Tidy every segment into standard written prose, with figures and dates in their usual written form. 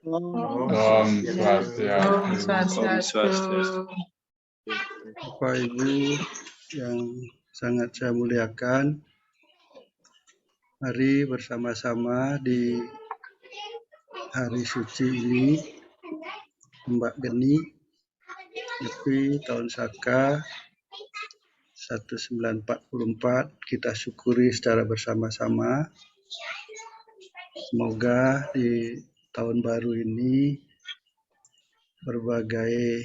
Om Om Swastiastu. Swastiastu. Bapak Ibu yang sangat saya muliakan, mari bersama-sama di hari suci ini, Mbak Geni, Nyepi tahun Saka 1944, kita syukuri secara bersama-sama. Semoga di tahun baru ini berbagai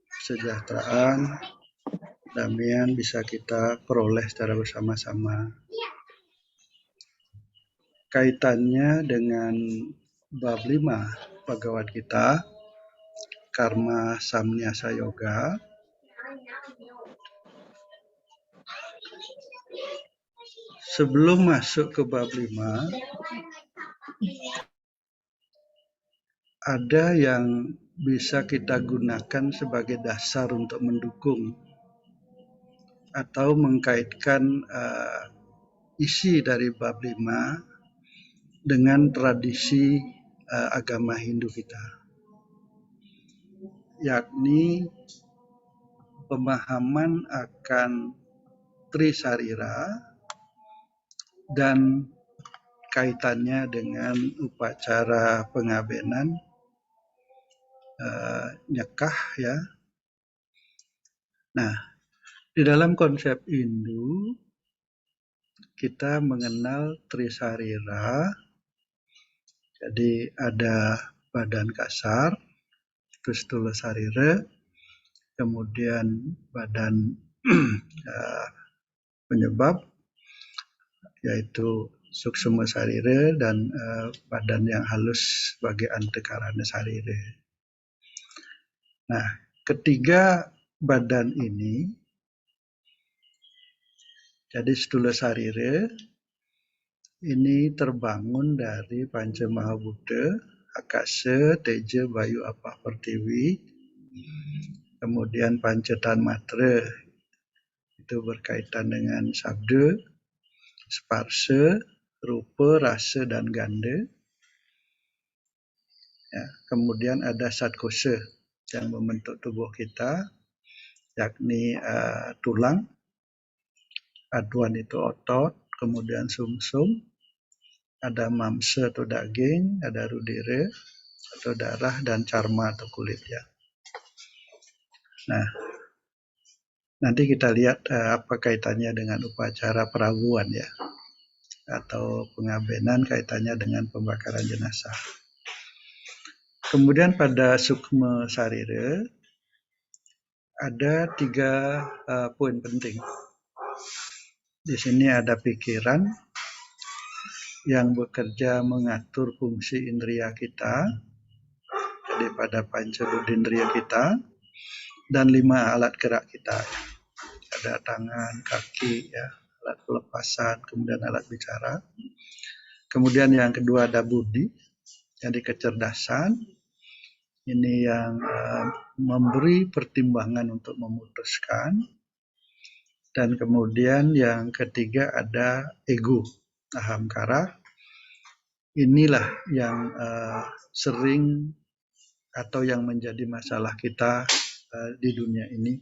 kesejahteraan, damaian bisa kita peroleh secara bersama-sama. Kaitannya dengan bab 5 Bhagavad Gita, Karma Samnyasa Yoga. Sebelum masuk ke bab 5, ada yang bisa kita gunakan sebagai dasar untuk mendukung atau mengkaitkan isi dari bab 5 dengan tradisi agama Hindu kita, yakni pemahaman akan Trisarira dan kaitannya dengan upacara pengabenan, nyekah ya. Nah, di dalam konsep Hindu kita mengenal Trisarira. Jadi ada badan kasar, terus Stula Sarira, kemudian badan penyebab yaitu Suksuma Sarira, dan badan yang halus sebagai Antakarana Sarira. Nah, ketiga badan ini, jadi Stula Sarira ini terbangun dari Panca Mahabhuta, Akasa, Teja, Bayu, Apah, Pertiwi, kemudian Panca Tanmatra itu berkaitan dengan sabda, sparsa, rupa, rasa, dan ganda. Ya, kemudian ada Satkosa yang membentuk tubuh kita, yakni tulang, aduan itu otot, kemudian sumsum, ada mamsa atau daging, ada rudira atau darah, dan carma atau kulit ya. Nah, nanti kita lihat apa kaitannya dengan upacara perabuan ya, atau pengabenan, kaitannya dengan pembakaran jenazah. Kemudian pada Sukma Sarira ada 3 poin penting. Di sini ada pikiran yang bekerja mengatur fungsi indria kita, jadi pada panca budindria kita, dan 5 alat gerak kita. Ada tangan, kaki, ya, alat pelepasan, kemudian alat bicara. Kemudian yang kedua ada budi, jadi kecerdasan. Ini yang memberi pertimbangan untuk memutuskan. Dan kemudian yang ketiga ada ego, ahamkara. Inilah yang sering atau yang menjadi masalah kita di dunia ini,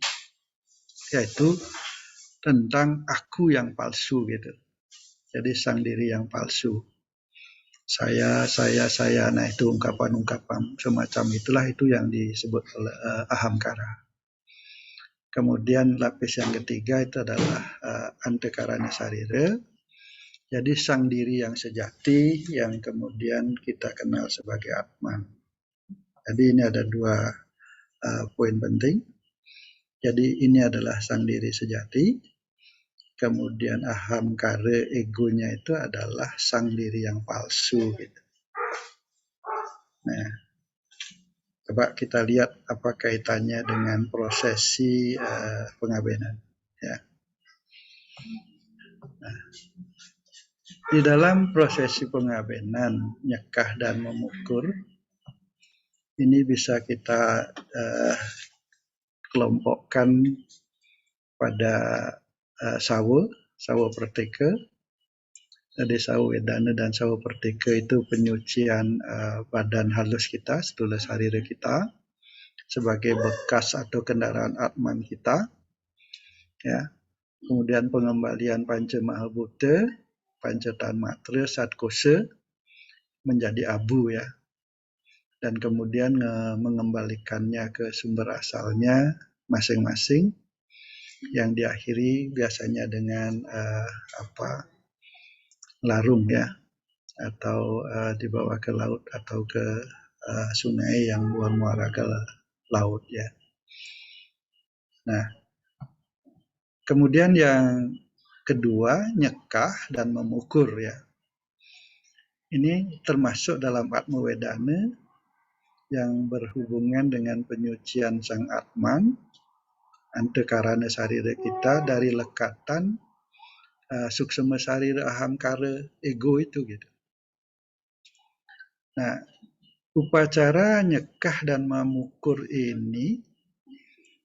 yaitu tentang aku yang palsu gitu. Jadi sang diri yang palsu. Saya. Nah, itu ungkapan-ungkapan semacam itulah itu yang disebut oleh ahamkara. Kemudian lapis yang ketiga itu adalah Antakarana Sarira. Jadi sang diri yang sejati yang kemudian kita kenal sebagai Atman. Jadi ini ada 2 poin penting. Jadi ini adalah sang diri sejati. Kemudian ahamkara, egonya itu adalah sang diri yang palsu gitu. Nah, coba kita lihat apa kaitannya dengan prosesi pengabenan ya. Nah, di dalam prosesi pengabenan, nyekah dan memukur, ini bisa kita kelompokkan pada sawa perteka, Jadi sawo wedana dan sawo perteka itu penyucian badan halus kita, setulus sarira kita, sebagai bekas atau kendaraan atman kita, ya. Kemudian pengembalian panca mahabhuta, panca tanmatra, satkosa menjadi abu, ya. Dan kemudian mengembalikannya ke sumber asalnya masing-masing, yang diakhiri biasanya dengan larung, ya, atau dibawa ke laut atau ke sungai yang bermuara ke laut, ya. Nah, kemudian yang kedua, nyekah dan memukur, ya. Ini termasuk dalam Atma Wedana yang berhubungan dengan penyucian sang Atman, antakarana sarira kita dari lekatan suksema sarira ahamkara ego itu, gitu. Nah, upacara nyekah dan memukur ini,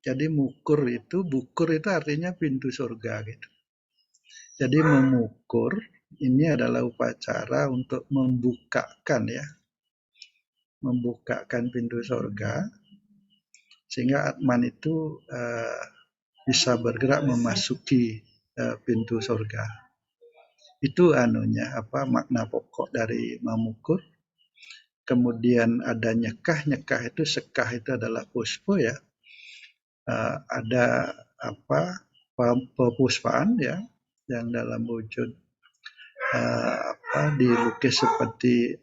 jadi bukur itu artinya pintu surga, gitu. Jadi memukur ini adalah upacara untuk membukakan pintu surga, sehingga Atman itu bisa bergerak memasuki pintu surga. Itu makna pokok dari memukur. Kemudian ada nyekah itu, sekah itu adalah puspa, ya. Ada pepuspaan, ya, yang dalam wujud dilukis seperti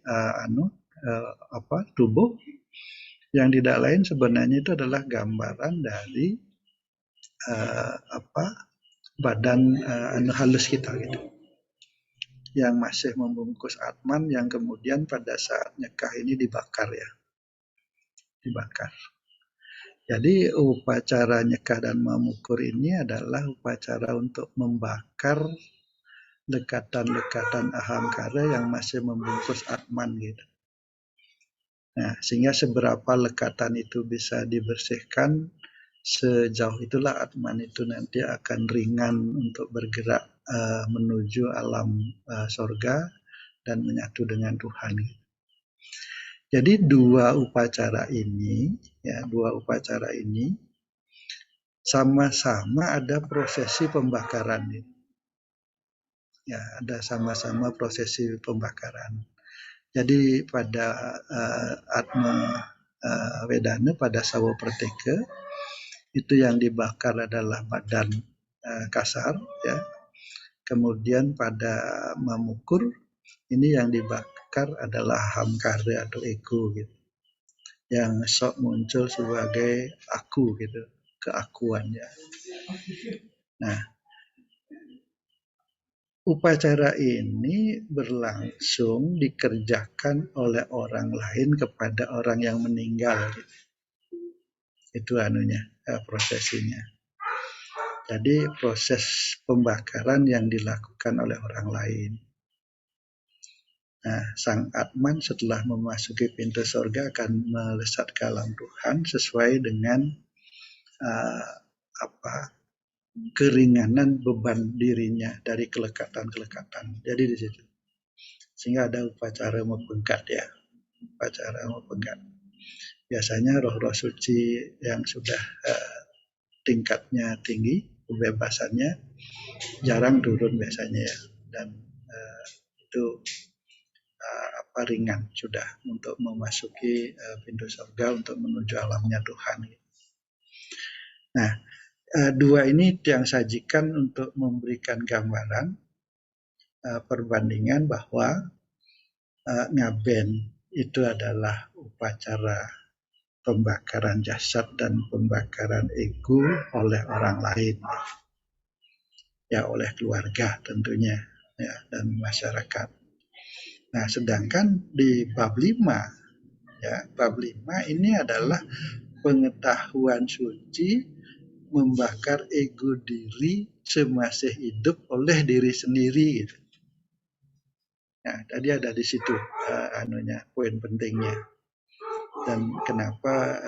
tubuh, yang tidak lain sebenarnya itu adalah gambaran dari badan halus kita, gitu, yang masih membungkus Atman, yang kemudian pada saat nyekah ini dibakar, ya, dibakar. Jadi upacara nyekah dan memukur ini adalah upacara untuk membakar lekatan-lekatan ahamkara yang masih membungkus Atman, gitu. Nah, sehingga seberapa lekatan itu bisa dibersihkan, sejauh itulah Atman itu nanti akan ringan untuk bergerak menuju alam sorga dan menyatu dengan Tuhan. Jadi dua upacara ini sama-sama ada prosesi pembakaran. Ya, ada sama-sama prosesi pembakaran. Jadi pada Atma Wedana, pada sawo perteka, itu yang dibakar adalah badan kasar, ya. Kemudian pada memukur ini yang dibakar adalah hamkara atau ego, gitu, yang sok muncul sebagai aku, gitu, keakuannya. Nah, upacara ini berlangsung dikerjakan oleh orang lain kepada orang yang meninggal, gitu. Itu prosesinya. Jadi proses pembakaran yang dilakukan oleh orang lain. Nah, sang Atman setelah memasuki pintu surga akan melesat ke alam Tuhan sesuai dengan keringanan beban dirinya dari kelekatan-kelekatan. Jadi di situ. Sehingga ada upacara mepengkat, ya. Upacara mepengkat. Biasanya roh-roh suci yang sudah tingkatnya tinggi, kebebasannya jarang turun biasanya, ya. Dan itu ringan sudah untuk memasuki pintu surga untuk menuju alamnya Tuhan. Nah, dua ini yang sajikan untuk memberikan gambaran perbandingan bahwa ngaben itu adalah upacara pembakaran jasad dan pembakaran ego oleh orang lain, ya, oleh keluarga tentunya, ya, dan masyarakat. Nah, sedangkan di bab 5, ya, bab 5 ini adalah pengetahuan suci membakar ego diri semasih hidup oleh diri sendiri, gitu. Nah, tadi ada di situ poin pentingnya. Dan kenapa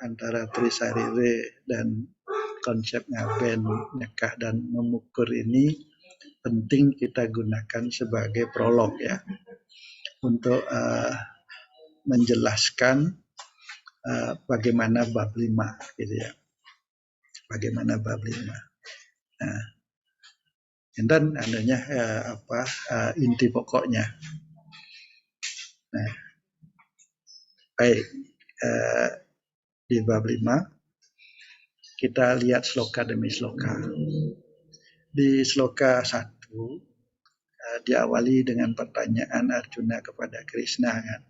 antara trisarire dan konsep ngaben, nyekah dan memukur ini penting kita gunakan sebagai prolog ya, untuk menjelaskan bagaimana bab 5 gitu ya. Bagaimana bab 5. Nah, dan adanya inti pokoknya. Nah, baik, di bab 5 kita lihat sloka demi sloka. Di sloka 1 diawali dengan pertanyaan Arjuna kepada Krishna kan.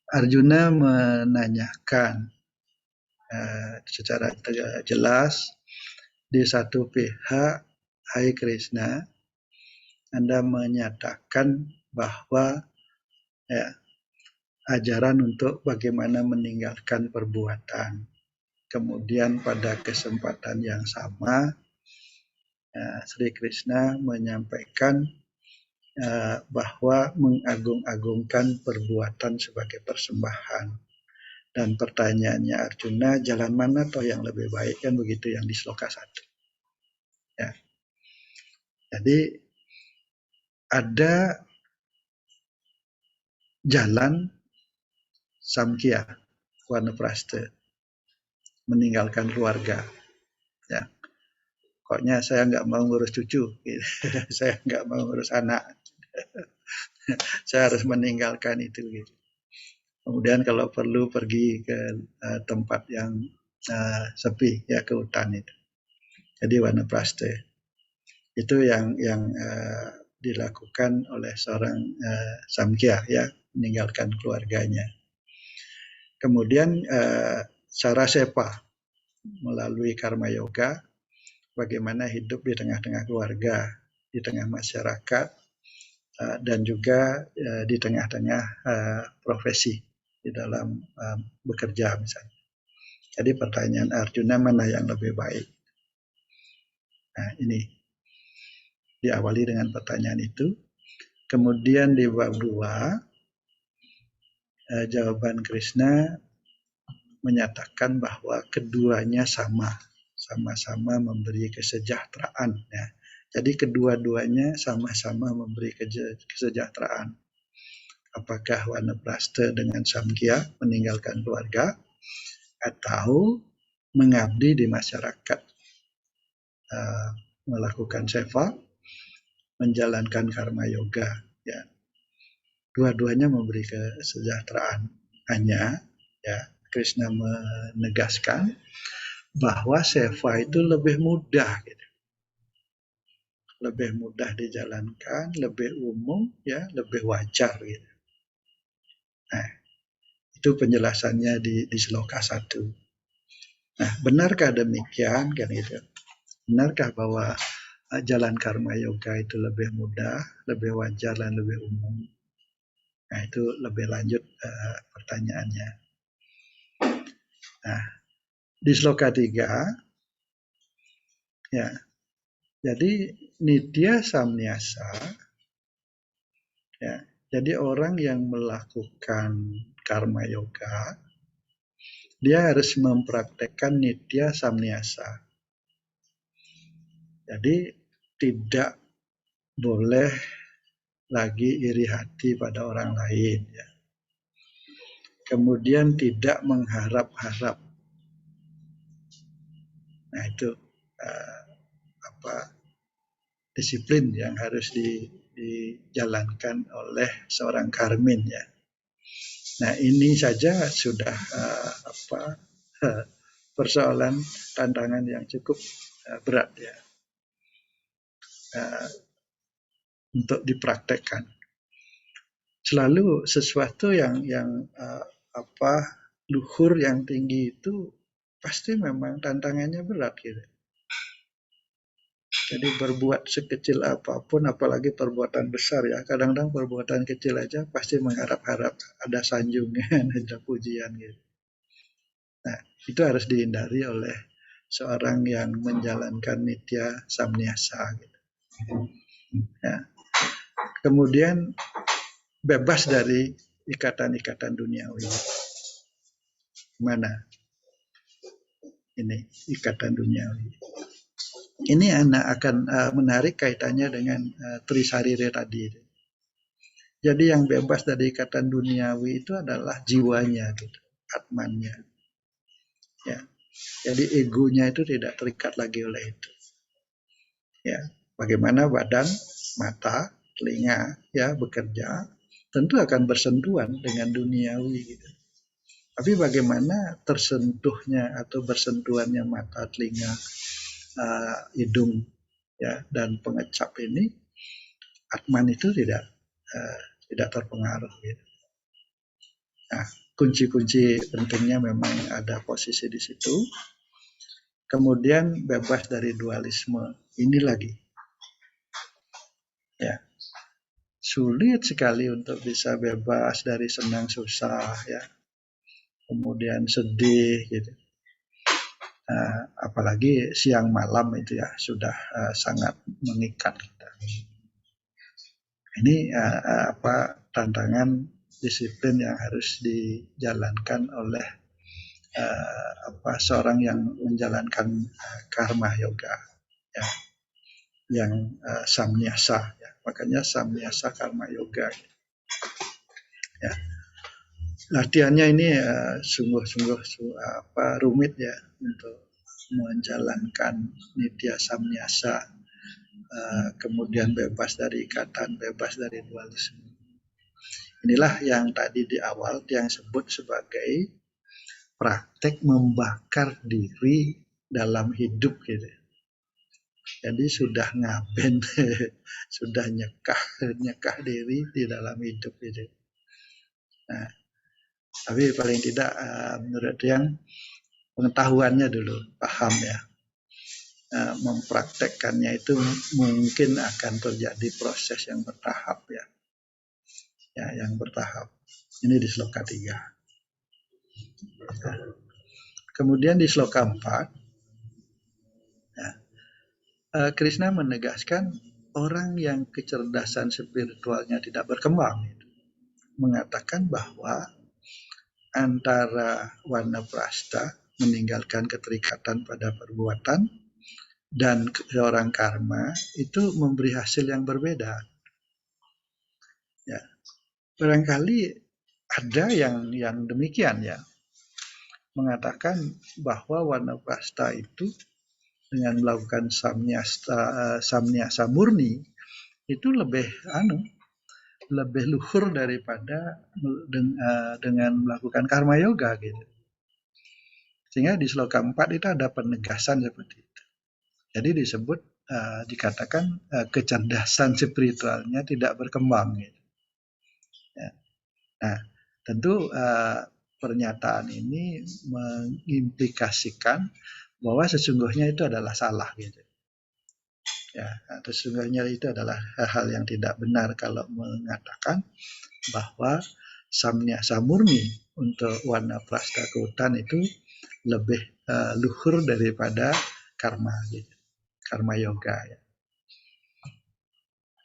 Arjuna menanyakan secara jelas di satu pihak, hai Krishna, Anda menyatakan bahwa ya, ajaran untuk bagaimana meninggalkan perbuatan. Kemudian pada kesempatan yang sama, Sri Krishna menyampaikan bahwa mengagung-agungkan perbuatan sebagai persembahan. Dan pertanyaannya Arjuna, jalan mana toh yang lebih baik, kan begitu yang di sloka 1. Ya. Jadi ada jalan Samkhya, Vanaprastha, meninggalkan keluarga. Ya. Pokoknya saya nggak mau ngurus cucu, saya nggak mau ngurus anak, saya harus meninggalkan itu. Gitu. Kemudian kalau perlu pergi ke tempat yang sepi, ya ke hutan itu. Jadi Vanaprastha itu yang dilakukan oleh seorang Samkhya, ya, meninggalkan keluarganya. Kemudian cara sepa melalui karma yoga, bagaimana hidup di tengah-tengah keluarga, di tengah masyarakat, dan juga di tengah-tengah profesi di dalam bekerja misalnya. Jadi pertanyaan Arjuna, mana yang lebih baik? Nah, ini diawali dengan pertanyaan itu. Kemudian di bab 2, jawaban Krishna menyatakan bahwa keduanya sama-sama memberi kesejahteraan. Ya. Jadi kedua-duanya sama-sama memberi kesejahteraan. Apakah Vanaprastha dengan Samkhya, meninggalkan keluarga, atau mengabdi di masyarakat, melakukan seva, menjalankan karma yoga. Ya. Dua-duanya memberi kesejahteraan. Hanya ya, Krishna menegaskan bahwa seva itu lebih mudah, gitu. Lebih mudah dijalankan, lebih umum, ya, lebih wajar. Gitu. Nah, itu penjelasannya di sloka 1. Nah, benarkah demikian? Kan gitu. Benarkah bahwa jalan karma yoga itu lebih mudah, lebih wajar, dan lebih umum? Nah, itu lebih lanjut pertanyaannya. Nah, di sloka 3, ya, jadi nitya samnyasa, ya, jadi orang yang melakukan karma yoga, dia harus mempraktekkan nitya samnyasa. Jadi tidak boleh lagi iri hati pada orang lain. Ya. Kemudian tidak mengharap-harap. Nah, itu disiplin yang harus dijalankan oleh seorang karmin, ya. Nah, ini saja sudah persoalan tantangan yang cukup berat, ya, untuk dipraktekkan. Selalu sesuatu yang luhur, yang tinggi itu pasti memang tantangannya berat, gitu. Jadi berbuat sekecil apapun, apalagi perbuatan besar, ya. Kadang-kadang perbuatan kecil aja pasti mengharap-harap ada sanjungan, ada pujian, gitu. Nah, itu harus dihindari oleh seorang yang menjalankan nitya samnyasa, gitu. Ya. Kemudian bebas dari ikatan-ikatan duniawi. Mana? Ini ikatan duniawi. Ini akan menarik kaitannya dengan Trisarire tadi. Jadi yang bebas dari ikatan duniawi itu adalah jiwanya, gitu, atmannya. Ya, jadi egonya itu tidak terikat lagi oleh itu. Ya, bagaimana badan, mata, telinga, ya bekerja, tentu akan bersentuhan dengan duniawi, gitu. Tapi bagaimana tersentuhnya atau bersentuhannya mata, telinga, hidung, ya, dan pengecap ini, atman itu tidak terpengaruh, gitu. Nah, kunci-kunci pentingnya memang ada posisi di situ. Kemudian bebas dari dualisme. Ini lagi, ya, sulit sekali untuk bisa bebas dari senang susah, ya, kemudian sedih, gitu. Apalagi siang malam itu ya sudah sangat mengikat kita. Ini tantangan disiplin yang harus dijalankan oleh seorang yang menjalankan karma yoga, ya, yang samnyasa, ya. Makanya samnyasa karma yoga, ya. Latihannya ini sungguh-sungguh rumit ya untuk menjalankan nitya samnyasa, kemudian bebas dari ikatan, bebas dari dualisme. Inilah yang tadi di awal yang sebut sebagai praktek membakar diri dalam hidup, gitu. Jadi sudah ngaben, sudah nyekah diri di dalam hidup, gitu. Nah, tapi paling tidak menurut yang pengetahuannya dulu paham, ya. Mempraktekkannya itu mungkin akan terjadi proses yang bertahap, ya, yang bertahap. Ini di sloka 3. Kemudian di sloka 4, ya, Krishna menegaskan orang yang kecerdasan spiritualnya tidak berkembang, mengatakan bahwa antara wanaprastha, meninggalkan keterikatan pada perbuatan, dan seorang karma itu memberi hasil yang berbeda. Ya, barangkali ada yang demikian, ya, mengatakan bahwa wanaprastha itu dengan melakukan samnyasa murni itu lebih luhur daripada dengan melakukan karma yoga, gitu. Sehingga di sloka 4 itu ada penegasan seperti itu. Jadi disebut dikatakan kecerdasan spiritualnya tidak berkembang, gitu. Ya. Nah, tentu pernyataan ini mengimplikasikan bahwa sesungguhnya itu adalah salah, gitu. Ya, sesungguhnya itu adalah hal-hal yang tidak benar kalau mengatakan bahwa samnyasa murni untuk wanaprastha ke hutan itu lebih luhur daripada karma, gitu. Karma yoga, ya.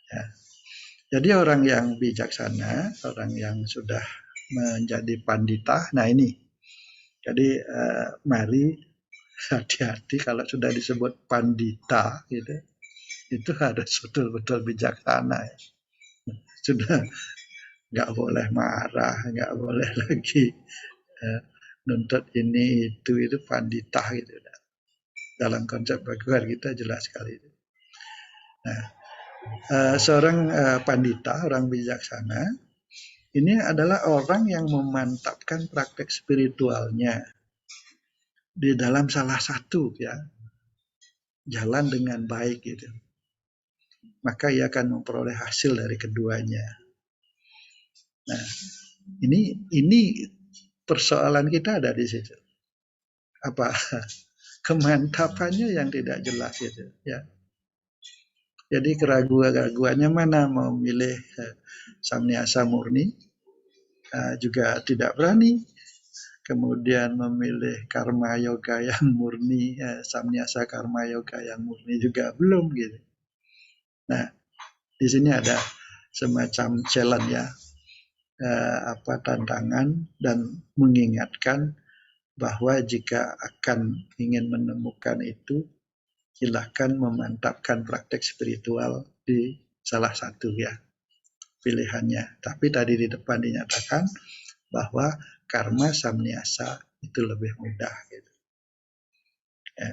Ya. Jadi orang yang bijaksana, orang yang sudah menjadi pandita, nah ini. Jadi mari hati-hati kalau sudah disebut pandita, gitu, itu harus betul-betul bijaksana, ya. Sudah nggak boleh marah, nggak boleh lagi nuntut ini itu pandita, gitu. Dalam konsep Bhagavad kita jelas sekali. Nah, seorang pandita, orang bijaksana, ini adalah orang yang memantapkan praktek spiritualnya di dalam salah satu, ya, jalan dengan baik, gitu. Maka ia akan memperoleh hasil dari keduanya. Nah, ini persoalan kita ada di situ. Apa kemantapannya yang tidak jelas, gitu, ya. Jadi keraguan-keraguannya mana mau memilih samnyasa murni, juga tidak berani. Kemudian memilih karma yoga yang murni, samnyasa karma yoga yang murni juga belum, gitu. Nah, di sini ada semacam challenge, ya, tantangan dan mengingatkan bahwa jika akan ingin menemukan itu, silahkan memantapkan praktek spiritual di salah satu ya pilihannya. Tapi tadi di depan dinyatakan bahwa karma samniasa itu lebih mudah gitu. Ya.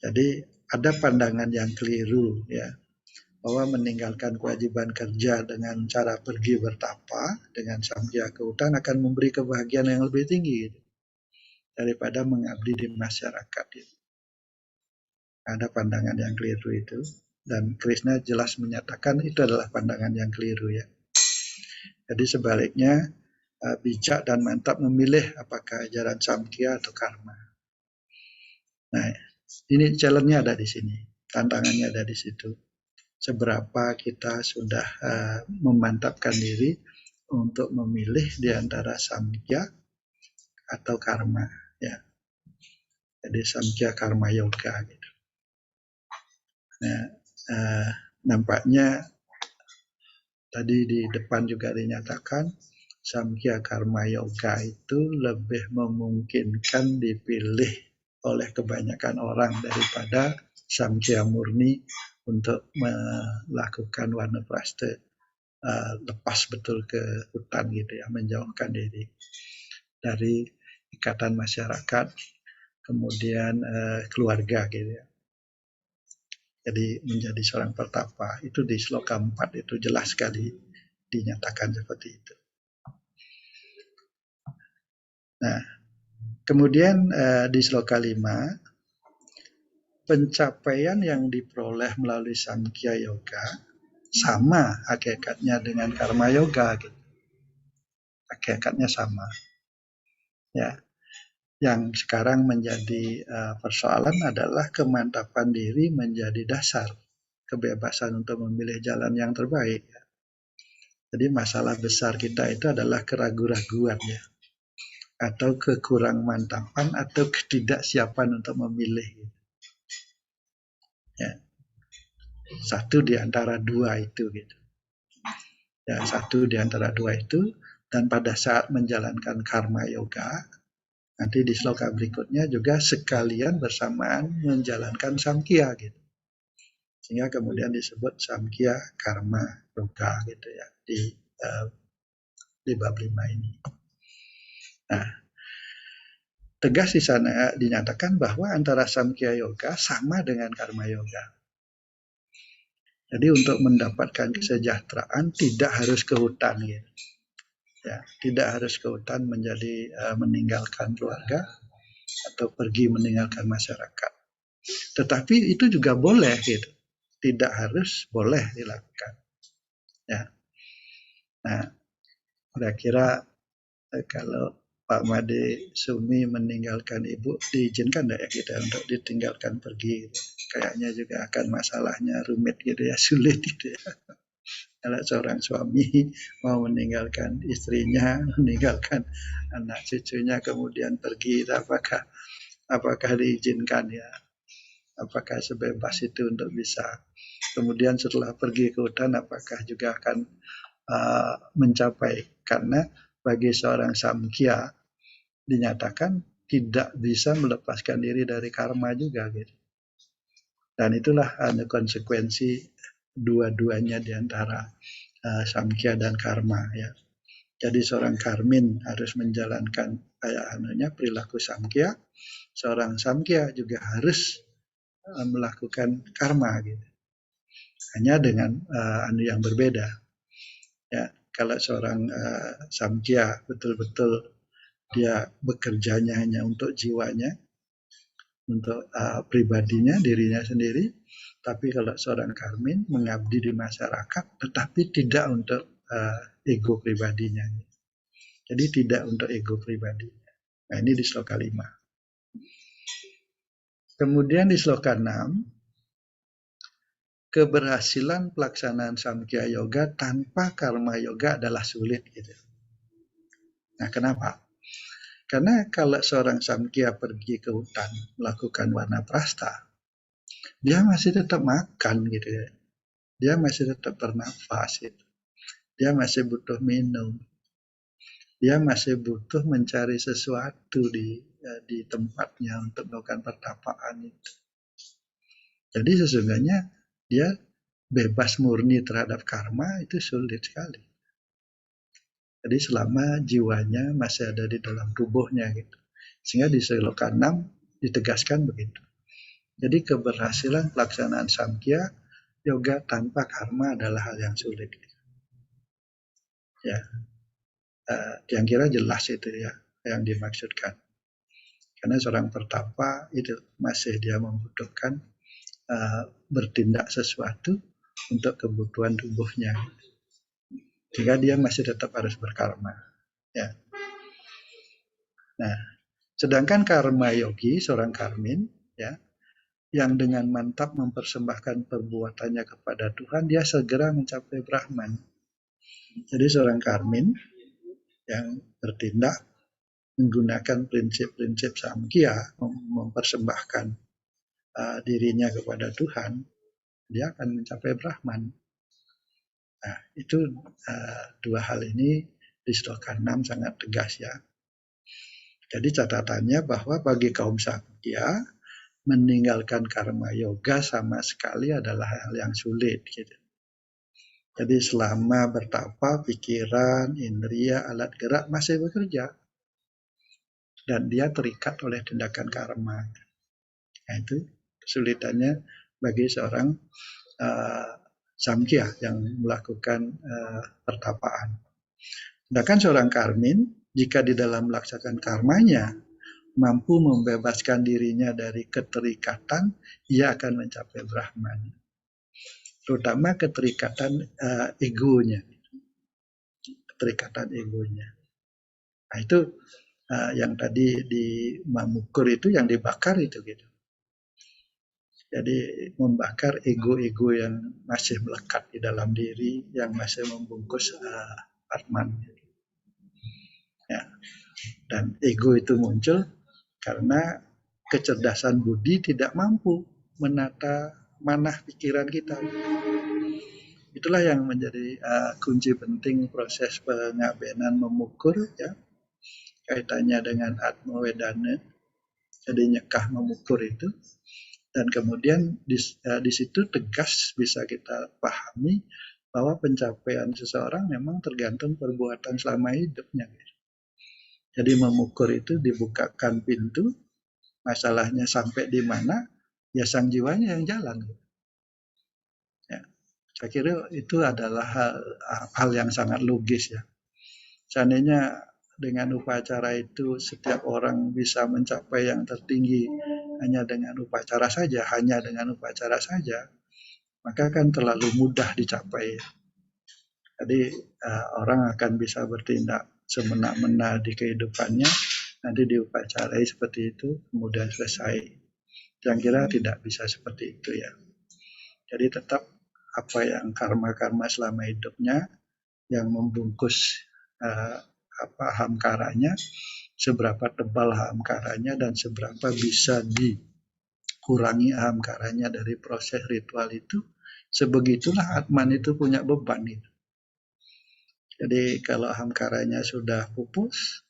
Jadi ada pandangan yang keliru ya bahwa meninggalkan kewajiban kerja dengan cara pergi bertapa dengan samkhya ke hutan akan memberi kebahagiaan yang lebih tinggi gitu, daripada mengabdi di masyarakat. Gitu. Ada pandangan yang keliru itu dan Krishna jelas menyatakan itu adalah pandangan yang keliru ya. Jadi sebaliknya bijak dan mantap memilih apakah ajaran samkhya atau karma. Nah, ini challenge-nya ada di sini, tantangannya ada di situ. Seberapa kita sudah memantapkan diri untuk memilih di antara samkhya atau karma ya. Jadi samkhya karma yoga gitu. Nah, nampaknya tadi di depan juga dinyatakan samkhya karma yoga itu lebih memungkinkan dipilih oleh kebanyakan orang daripada samkhya murni untuk melakukan wanaprastha lepas betul ke hutan gitu ya, menjauhkan diri dari ikatan masyarakat, kemudian keluarga gitu ya. Jadi menjadi seorang pertapa itu di sloka 4 itu jelas sekali dinyatakan seperti itu. Nah, kemudian di sloka 5 pencapaian yang diperoleh melalui samkhya yoga sama hakikatnya dengan karma yoga gitu. Hakikatnya sama. Ya. Yang sekarang menjadi persoalan adalah kemantapan diri menjadi dasar kebebasan untuk memilih jalan yang terbaik. Jadi masalah besar kita itu adalah keraguan-raguan ya, atau kekurang mantapan atau ketidaksiapan untuk memilih. Ya. Satu di antara dua itu gitu. Ya, satu di antara dua itu, dan pada saat menjalankan karma yoga nanti di sloka berikutnya juga sekalian bersamaan menjalankan samkhya gitu. Sehingga kemudian disebut samkhya karma yoga gitu ya di bab 5 ini. Nah, tegas di sana dinyatakan bahwa antara samkhya yoga sama dengan karma yoga. Jadi untuk mendapatkan kesejahteraan tidak harus ke hutan gitu. Ya, tidak harus ke hutan menjadi meninggalkan keluarga atau pergi meninggalkan masyarakat. Tetapi itu juga boleh gitu. Tidak harus, boleh dilakukan. Ya. Nah, kira-kira kalau Pak Made Sumi meninggalkan ibu, diizinkan tidak ya kita untuk ditinggalkan pergi? Gitu. Kayaknya juga akan masalahnya rumit gitu ya, sulit gitu ya. Kalau seorang suami mau meninggalkan istrinya, meninggalkan anak cucunya, kemudian pergi, apakah diizinkan ya? Apakah sebebas itu untuk bisa? Kemudian setelah pergi ke hutan, apakah juga akan mencapai? Karena bagi seorang samkhya dinyatakan tidak bisa melepaskan diri dari karma juga gitu. Dan itulah konsekuensi dua-duanya di antara samkhya dan karma ya. Jadi seorang karmin harus menjalankan perilaku samkhya, seorang samkhya juga harus melakukan karma gitu. Hanya dengan yang berbeda. Ya, kalau seorang samkhya betul-betul dia bekerjanya hanya untuk jiwanya, untuk pribadinya, dirinya sendiri. Tapi kalau seorang karmin mengabdi di masyarakat, tetapi tidak untuk ego pribadinya. Jadi tidak untuk ego pribadinya. Nah ini di sloka 5. Kemudian di sloka 6, keberhasilan pelaksanaan samkhya yoga tanpa karma yoga adalah sulit gitu. Nah kenapa? Karena kalau seorang samkhya pergi ke hutan melakukan wanaprastha, dia masih tetap makan gitu ya. Dia masih tetap bernafas gitu. Dia masih butuh minum. Dia masih butuh mencari sesuatu di tempatnya untuk melakukan pertapaan itu. Jadi sesungguhnya dia bebas murni terhadap karma itu sulit sekali. Jadi selama jiwanya masih ada di dalam tubuhnya gitu. Sehingga di Sloka 6 ditegaskan begitu. Jadi keberhasilan pelaksanaan Samkhya yoga tanpa karma adalah hal yang sulit. Ya, yang kira jelas itu ya yang dimaksudkan. Karena seorang pertapa itu masih dia membutuhkan bertindak sesuatu untuk kebutuhan tubuhnya, sehingga dia masih tetap harus berkarma. Ya. Nah, sedangkan karma yogi, seorang karmin, ya, yang dengan mantap mempersembahkan perbuatannya kepada Tuhan, dia segera mencapai Brahman. Jadi seorang karmin yang bertindak menggunakan prinsip-prinsip Samkhya, mempersembahkan dirinya kepada Tuhan, dia akan mencapai Brahman. Nah, itu dua hal ini di Sloka 6 sangat tegas ya. Jadi catatannya bahwa bagi kaum Samkhya, meninggalkan karma yoga sama sekali adalah hal yang sulit gitu. Jadi selama bertapa, pikiran, indria, alat gerak masih bekerja. Dan dia terikat oleh tindakan karma. Nah, itu kesulitannya bagi seorang Samkhya yang melakukan pertapaan. Sedangkan seorang karmin, jika di dalam melaksanakan karmanya, mampu membebaskan dirinya dari keterikatan, ia akan mencapai Brahman. Terutama keterikatan egonya. Keterikatan egonya. Nah, itu yang tadi di Mamukur itu yang dibakar itu gitu. Jadi membakar ego-ego yang masih melekat di dalam diri, yang masih membungkus Atman. Ya. Dan ego itu muncul karena kecerdasan budi tidak mampu menata manah pikiran kita. Itulah yang menjadi kunci penting proses pengabenan memukur ya, kaitannya dengan Atma Wedana. Jadi nyekah memukur itu. Dan kemudian di situ tegas bisa kita pahami bahwa pencapaian seseorang memang tergantung perbuatan selama hidupnya. Jadi memukur itu dibukakan pintu, masalahnya sampai di mana, ya sang jiwanya yang jalan. Ya, saya kira itu adalah hal yang sangat logis ya. Seandainya dengan upacara itu setiap orang bisa mencapai yang tertinggi hanya dengan upacara saja, maka kan terlalu mudah dicapai. Jadi orang akan bisa bertindak semena-mena di kehidupannya, nanti diupacarai seperti itu, kemudian selesai. Yang kira tidak bisa seperti itu ya. Jadi tetap apa yang karma-karma selama hidupnya yang membungkus hamkaranya, seberapa tebal hamkaranya dan seberapa bisa dikurangi hamkaranya dari proses ritual itu, sebegitulah Atman itu punya beban itu. Jadi kalau hamkaranya sudah pupus,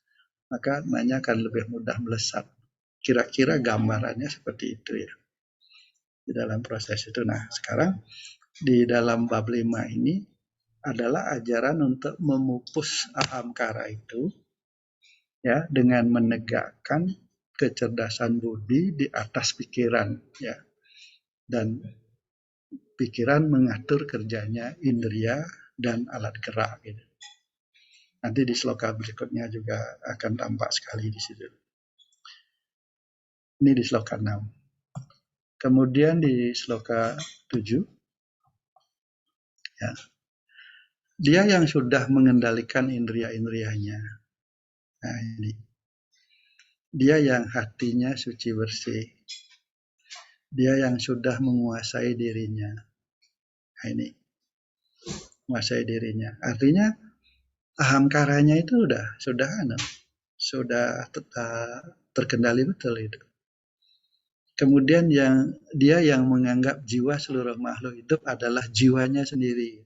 maka Atmanya akan lebih mudah melesat. Kira-kira gambarannya seperti itu ya. Di dalam proses itu. Nah, sekarang di dalam bab 5 ini adalah ajaran untuk memupus ahamkara itu ya dengan menegakkan kecerdasan budi di atas pikiran ya. Dan pikiran mengatur kerjanya indria dan alat gerak gitu. Nanti di sloka berikutnya juga akan tampak sekali di situ. Ini di sloka 6. Kemudian di sloka 7 ya. Dia yang sudah mengendalikan indria-indrianya. Nah, ini. Dia yang hatinya suci bersih. Dia yang sudah menguasai dirinya. Nah, ini. Menguasai dirinya. Artinya ahamkaranya itu sudah terkendali betul itu. Kemudian dia yang menganggap jiwa seluruh makhluk hidup adalah jiwanya sendiri.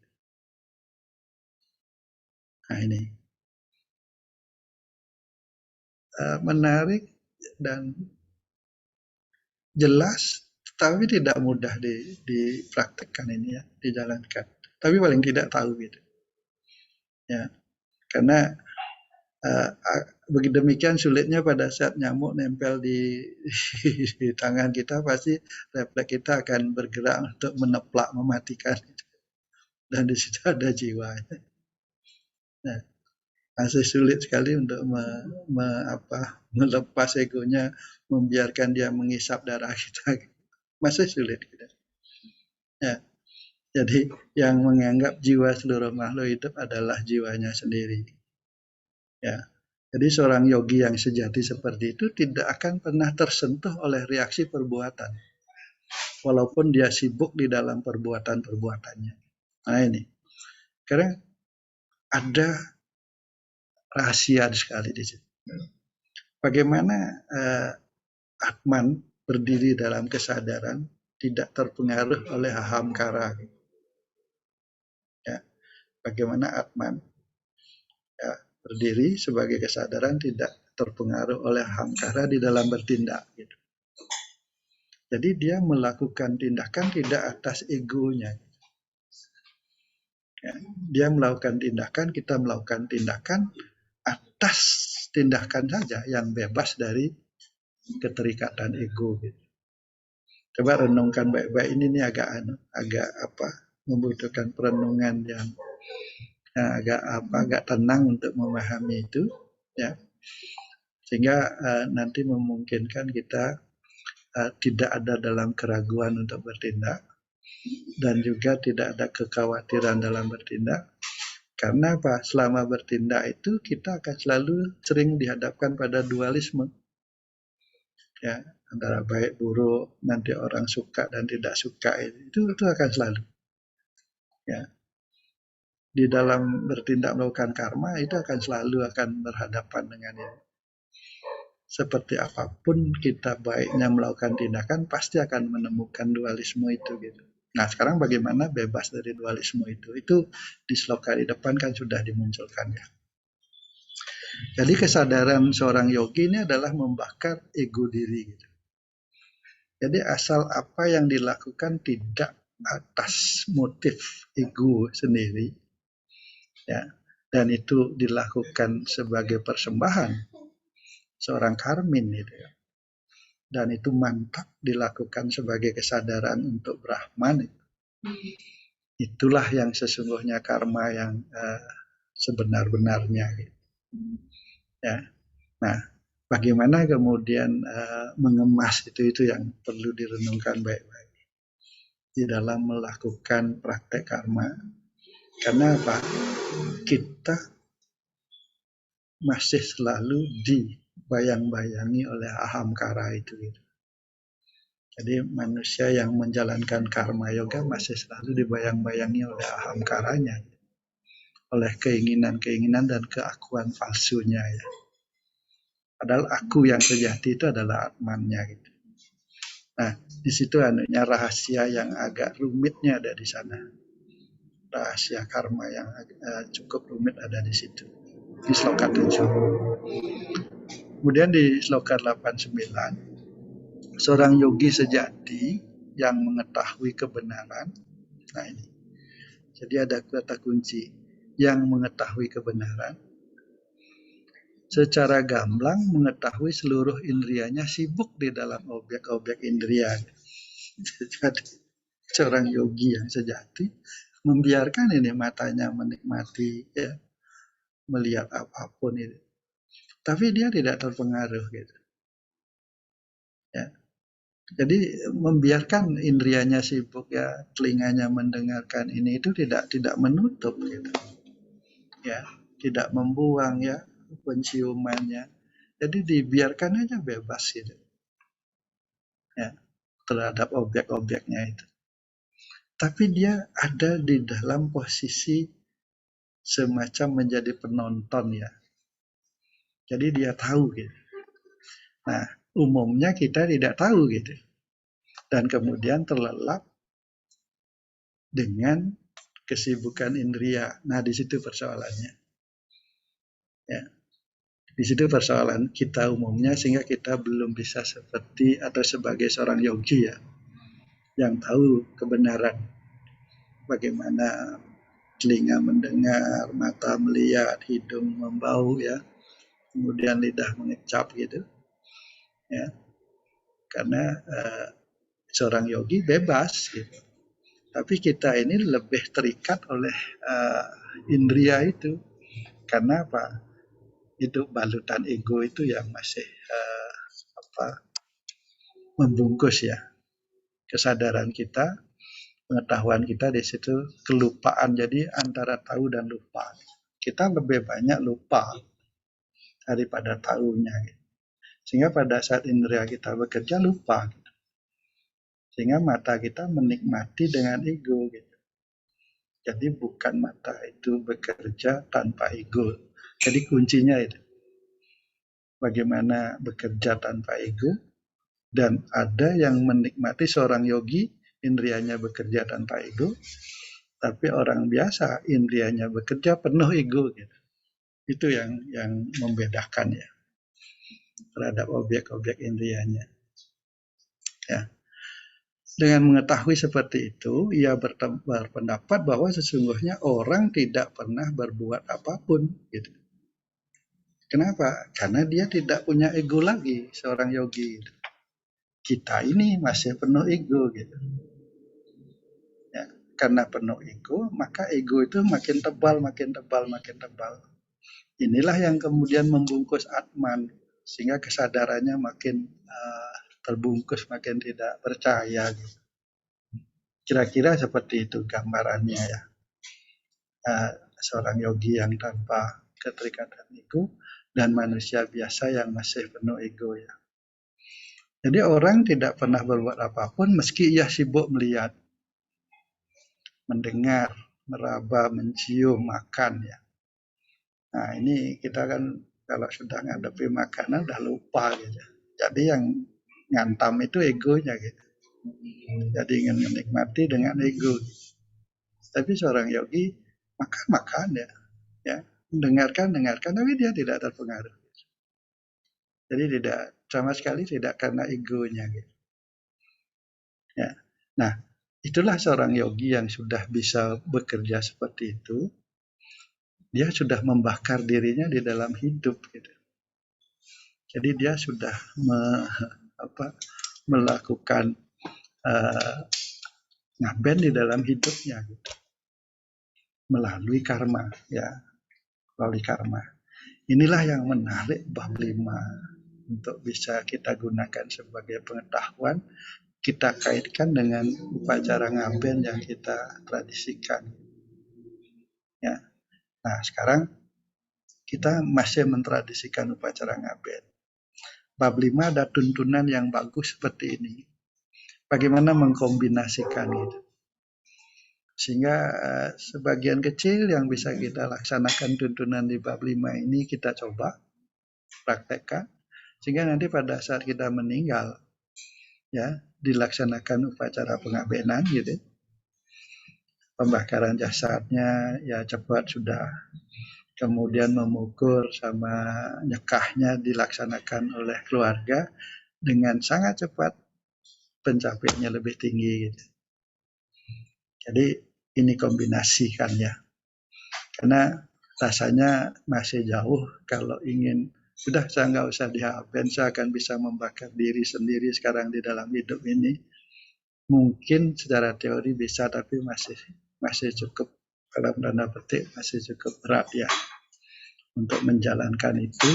Nah, ini menarik dan jelas Tapi tidak mudah dipraktekkan ini ya, dijalankan. Tapi paling tidak tahu gitu. Ya, karena begitu demikian sulitnya pada saat nyamuk nempel di tangan kita, pasti refleks kita akan bergerak untuk meneplak, mematikan. Dan di situ ada jiwa. Nah, masih sulit sekali untuk melepas egonya, membiarkan dia menghisap darah kita. Masih sulit. Gitu. Ya, jadi yang menganggap jiwa seluruh makhluk hidup adalah jiwanya sendiri. Ya, jadi seorang yogi yang sejati seperti itu tidak akan pernah tersentuh oleh reaksi perbuatan, walaupun dia sibuk di dalam perbuatan-perbuatannya. Nah ini, karena ada rahasia sekali di situ. Bagaimana Atman berdiri dalam kesadaran, tidak terpengaruh oleh ahamkara. Ya, bagaimana Atman ya, berdiri sebagai kesadaran tidak terpengaruh oleh ahamkara di dalam bertindak. Gitu. Jadi dia melakukan tindakan tidak atas egonya. Ya, dia melakukan tindakan, kita melakukan tindakan atas tindakan saja yang bebas dari keterikatan ego. Gitu. Coba renungkan baik-baik ini agak membutuhkan perenungan yang agak tenang untuk memahami itu, ya, sehingga nanti memungkinkan kita tidak ada dalam keraguan untuk bertindak dan juga tidak ada kekhawatiran dalam bertindak. Karena apa? Selama bertindak itu kita akan selalu sering dihadapkan pada dualisme, ya, antara baik buruk, nanti orang suka dan tidak suka, itu akan selalu, ya. Di dalam bertindak melakukan karma itu akan selalu berhadapan dengan itu. Seperti apapun kita baiknya melakukan tindakan, pasti akan menemukan dualisme itu gitu. Nah sekarang bagaimana bebas dari dualisme itu? Itu di sloka di depan kan sudah dimunculkan ya. Jadi kesadaran seorang yogi ini adalah membakar ego diri gitu. Jadi asal apa yang dilakukan tidak atas motif ego sendiri, ya, dan itu dilakukan sebagai persembahan seorang karmin gitu ya. Dan itu mantap dilakukan sebagai kesadaran untuk Brahman. Itulah yang sesungguhnya karma yang sebenar-benarnya. Gitu. Ya. Nah, bagaimana kemudian mengemas itu yang perlu direnungkan baik-baik di dalam melakukan praktek karma. Karena apa? Kita masih selalu dibayang-bayangi oleh ahamkara itu. Gitu. Jadi manusia yang menjalankan karma yoga masih selalu dibayang-bayangi oleh ahamkaranya, oleh keinginan-keinginan dan keakuan palsunya ya. Padahal aku yang sejati itu adalah atmannya gitu. Nah, di situ rahasia yang agak rumitnya ada di sana. Rahasia karma yang cukup rumit ada di situ. Di sloka 7. Kemudian di sloka 89, seorang yogi sejati yang mengetahui kebenaran. Nah ini. Jadi ada kata kunci yang mengetahui kebenaran. Secara gamblang mengetahui seluruh indrianya sibuk di dalam objek-objek indria. Jadi seorang yogi yang sejati membiarkan ini matanya menikmati, ya, melihat apapun itu. Tapi dia tidak terpengaruh gitu. Ya. Jadi membiarkan indrianya sibuk, ya, telinganya mendengarkan ini itu tidak menutup gitu. Ya, tidak membuang ya penciumannya. Jadi dibiarkan aja bebas gitu. Ya, terhadap objek-objeknya itu. Tapi dia ada di dalam posisi semacam menjadi penonton ya. Jadi dia tahu gitu. Nah, umumnya kita tidak tahu gitu. Dan kemudian terlelap dengan kesibukan indria. Nah, di situ persoalannya. Ya. Di situ persoalan kita umumnya, sehingga kita belum bisa seperti atau sebagai seorang yogi ya. yang tahu kebenaran. Bagaimana telinga mendengar, mata melihat, hidung membau, ya, kemudian lidah mengecap gitu, ya. Karena seorang yogi bebas gitu. Tapi kita ini lebih terikat oleh indria itu. Karena apa? Itu balutan ego itu yang masih membungkus ya kesadaran kita, pengetahuan kita di situ, kelupaan. Jadi antara tahu dan lupa. Kita lebih banyak lupa daripada tahunya. Sehingga pada saat indera kita bekerja lupa. Sehingga mata kita menikmati dengan ego. Jadi bukan mata itu bekerja tanpa ego. Jadi kuncinya itu. Bagaimana bekerja tanpa ego. Dan ada yang menikmati seorang yogi, indrianya bekerja tanpa ego. Tapi orang biasa, indrianya bekerja penuh ego. Gitu. Itu yang membedakan ya terhadap objek-objek indrianya. Ya. Dengan mengetahui seperti itu, ia berpendapat bahwa sesungguhnya orang tidak pernah berbuat apapun. Gitu. Kenapa? Karena dia tidak punya ego lagi, seorang yogi. Gitu. Kita ini masih penuh ego. Gitu. Ya. Karena penuh ego, maka ego itu makin tebal, makin tebal, makin tebal. Inilah yang kemudian membungkus Atman, sehingga kesadarannya makin terbungkus, makin tidak percaya. Gitu. Kira-kira seperti itu gambarannya ya. Seorang yogi yang tanpa keterikatan ego dan manusia biasa yang masih penuh ego ya. Jadi orang tidak pernah berbuat apapun meski ia sibuk melihat, mendengar, meraba, mencium, makan ya. Nah ini kita kan kalau sudah ngadepi makanan udah lupa gitu. Jadi yang ngantam itu egonya gitu. Jadi ingin menikmati dengan ego. Tapi seorang yogi makan ya, mendengarkan, tapi dia tidak terpengaruh. Jadi tidak sama sekali tidak karena egonya. Gitu. Ya. Nah, itulah seorang yogi yang sudah bisa bekerja seperti itu. Dia sudah membakar dirinya di dalam hidup. Gitu. Jadi dia sudah melakukan ngaben di dalam hidupnya. Gitu. Melalui karma. Ya, melalui karma. Inilah yang menarik bab 5 untuk bisa kita gunakan sebagai pengetahuan, kita kaitkan dengan upacara ngaben yang kita tradisikan. Ya. Nah, sekarang kita masih mentradisikan upacara ngaben. Bab 5 ada tuntunan yang bagus seperti ini. Bagaimana mengkombinasikan itu. Sehingga sebagian kecil yang bisa kita laksanakan tuntunan di bab 5 ini kita coba praktekkan. Sehingga nanti pada saat kita meninggal, ya dilaksanakan upacara pengabenan gitu. Pembakaran jasadnya ya cepat sudah. Kemudian memukul sama nyekahnya dilaksanakan oleh keluarga dengan sangat cepat, pencapaiannya lebih tinggi gitu. Jadi ini kombinasikan ya. Karena rasanya masih jauh kalau ingin sudah saya nggak usah dihaben, saya akan bisa membakar diri sendiri sekarang di dalam hidup ini. Mungkin secara teori bisa, tapi masih cukup dalam tanda petik masih cukup berat ya untuk menjalankan itu,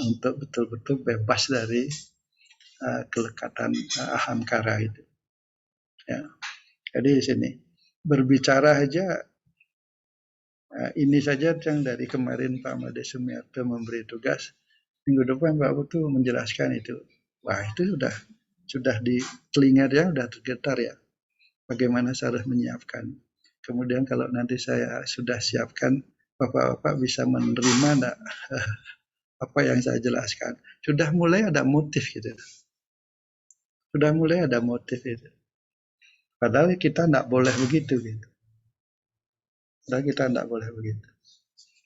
untuk betul-betul bebas dari kelekatan ahamkara itu. Ya. Jadi di sini berbicara aja ini saja yang dari kemarin Pak Made Sumiarto memberi tugas. Minggu depan Pak Putu menjelaskan itu. Wah itu sudah di telinga dia sudah tergetar ya. Bagaimana saya harus menyiapkan. Kemudian kalau nanti saya sudah siapkan, Bapak-bapak bisa menerima enggak apa yang saya jelaskan. Sudah mulai ada motif gitu. Sudah mulai ada motif itu. Padahal kita tidak boleh begitu gitu. Padahal kita tidak boleh begitu.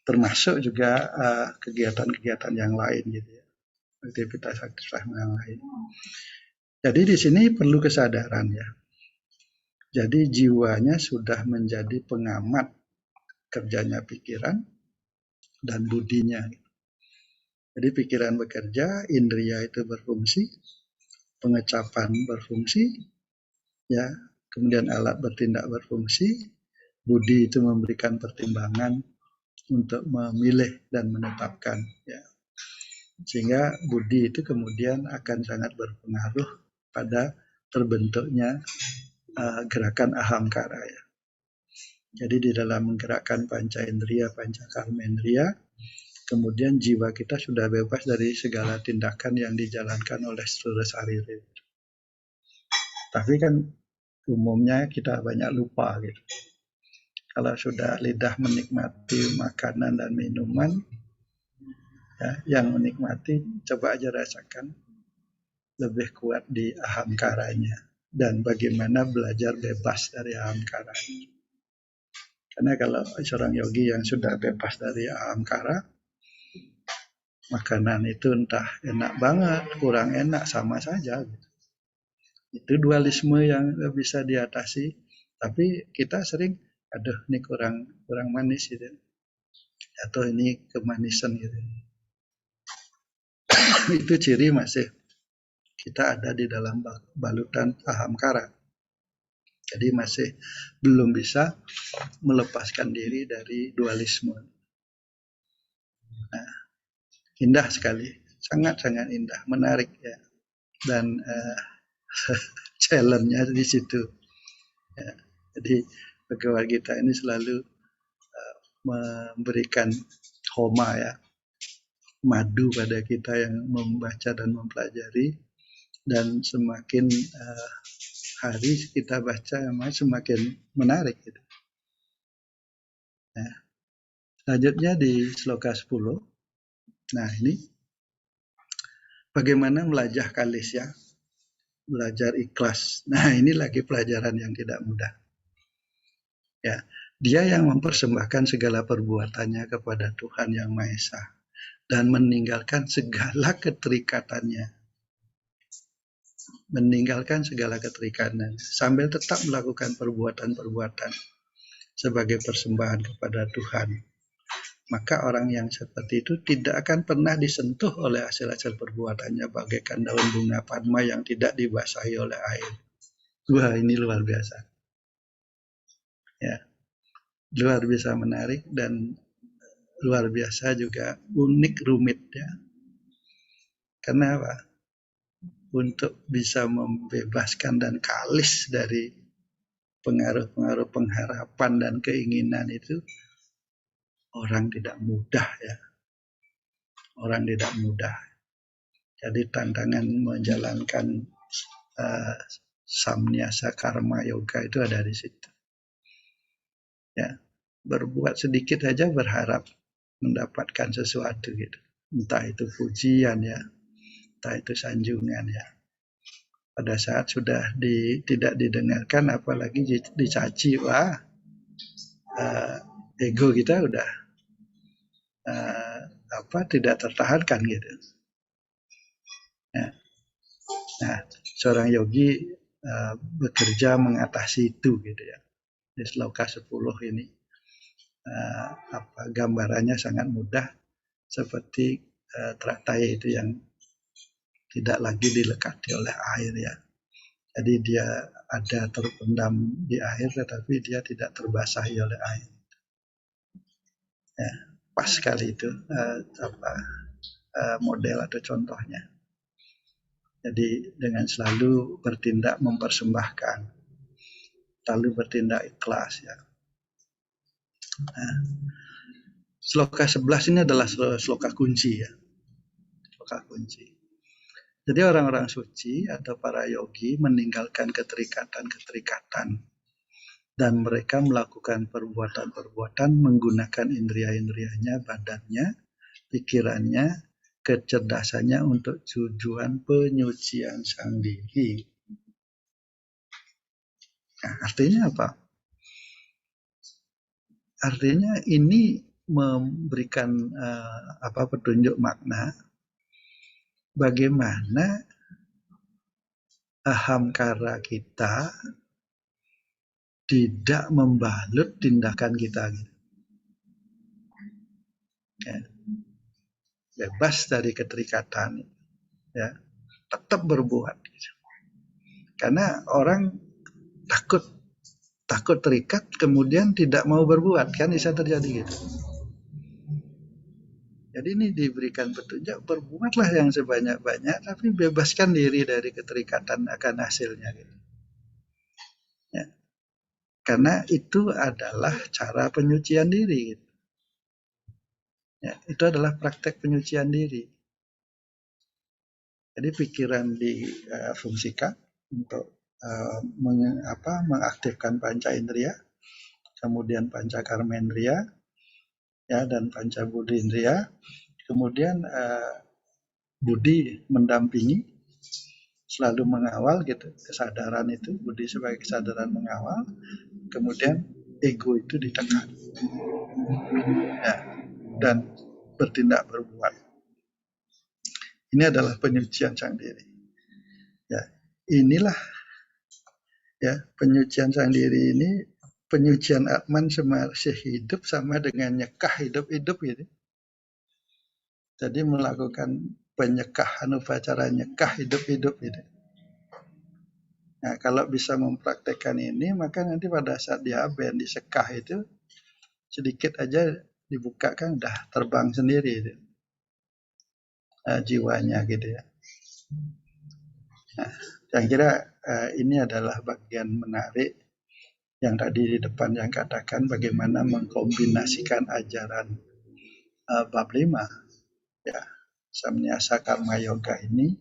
Termasuk juga kegiatan-kegiatan yang lain gitu ya. Aktivitas yang lain. Jadi di sini perlu kesadaran ya. Jadi jiwanya sudah menjadi pengamat kerjanya pikiran dan budinya. Jadi pikiran bekerja, indria itu berfungsi, pengecapan berfungsi, ya, kemudian alat bertindak berfungsi, budi itu memberikan pertimbangan untuk memilih dan menetapkan, ya. Sehingga budi itu kemudian akan sangat berpengaruh pada terbentuknya gerakan ahamkara, ya. Jadi di dalam menggerakkan panca indria, panca karmendria, kemudian jiwa kita sudah bebas dari segala tindakan yang dijalankan oleh seluruh sariri. Tapi kan umumnya kita banyak lupa gitu. Kalau sudah lidah menikmati makanan dan minuman, ya, yang menikmati coba aja rasakan lebih kuat di ahamkaranya dan bagaimana belajar bebas dari ahamkara. Karena kalau seorang yogi yang sudah bebas dari ahamkara, makanan itu entah enak banget, kurang enak, sama saja. Itu dualisme yang bisa diatasi. Tapi kita sering, aduh ini kurang manis gitu, atau ini kemanisan gitu. Itu ciri masih kita ada di dalam balutan ahamkara. Jadi masih belum bisa melepaskan diri dari dualisme. Nah, indah sekali, sangat-sangat indah, menarik ya, dan challenge-nya di situ. Ya, jadi Bhagavad Gita ini selalu memberikan homa ya, madu pada kita yang membaca dan mempelajari, dan semakin hari kita baca semakin menarik gitu. Nah, selanjutnya di sloka 10. Nah, ini bagaimana melajah kalis ya, belajar ikhlas. Nah, ini lagi pelajaran yang tidak mudah. Ya, dia yang mempersembahkan segala perbuatannya kepada Tuhan Yang Maha Esa dan meninggalkan segala keterikatannya. Meninggalkan segala keterikatan sambil tetap melakukan perbuatan-perbuatan sebagai persembahan kepada Tuhan. Maka orang yang seperti itu tidak akan pernah disentuh oleh hasil-hasil perbuatannya bagaikan daun bunga padma yang tidak dibasahi oleh air. Wah, ini luar biasa. Ya, luar biasa menarik dan luar biasa juga unik rumit ya. Kenapa? Untuk bisa membebaskan dan kalis dari pengaruh-pengaruh pengharapan dan keinginan itu orang tidak mudah ya. Orang tidak mudah. Jadi tantangan menjalankan samnyasa karma yoga itu ada di situ. Ya, berbuat sedikit aja berharap mendapatkan sesuatu gitu. Entah itu pujian ya, entah itu sanjungan ya. Pada saat sudah tidak didengarkan, apalagi dicaci, wah, ego kita udah tidak tertahankan gitu. Ya. Nah, seorang yogi bekerja mengatasi itu gitu ya. Di sloka 10 ini gambarannya sangat mudah, seperti teratai itu yang tidak lagi dilekati oleh air ya. Jadi dia ada terpendam di air, tetapi dia tidak terbasahi oleh air. Ya, pas sekali itu model atau contohnya. Jadi dengan selalu bertindak mempersembahkan, selalu bertindak ikhlas ya. Nah, sloka 11 ini adalah sloka kunci ya. Sloka kunci. Jadi orang-orang suci atau para yogi meninggalkan keterikatan-keterikatan dan mereka melakukan perbuatan-perbuatan menggunakan indria-indrianya, badannya, pikirannya, kecerdasannya untuk tujuan penyucian sang diri. Nah, artinya apa? Artinya ini memberikan petunjuk makna bagaimana ahamkara kita tidak membalut tindakan kita. Ya. Bebas dari keterikatan, ya, tetap berbuat. Karena orang takut terikat kemudian tidak mau berbuat, kan bisa terjadi gitu. Jadi ini diberikan petunjuk, berbuatlah yang sebanyak-banyak, tapi bebaskan diri dari keterikatan akan hasilnya. Gitu. Ya. Karena itu adalah cara penyucian diri. Gitu. Ya, itu adalah praktek penyucian diri. Jadi pikiran difungsikan untuk mengaktifkan panca indera, kemudian panca karmendria, ya, dan panca budi indria, kemudian budi mendampingi, selalu mengawal gitu, kesadaran itu, budi sebagai kesadaran mengawal, kemudian ego itu ditekan, ya, dan bertindak berbuat. Ini adalah penyucian sang diri. Ya, inilah ya penyucian sang diri ini, penyucian Atman semasih hidup sama dengan nyekah hidup-hidup gitu. Jadi melakukan penyekahan upacara nyekah hidup-hidup gitu. Nah, kalau bisa mempraktekkan ini, maka nanti pada saat diaben, disekah itu, sedikit aja dibuka kan udah terbang sendiri itu. Jiwanya gitu ya. Nah, saya kira ini adalah bagian menarik yang tadi di depan yang katakan bagaimana mengkombinasikan ajaran bab 5 ya, Samnyasa Karma Yoga ini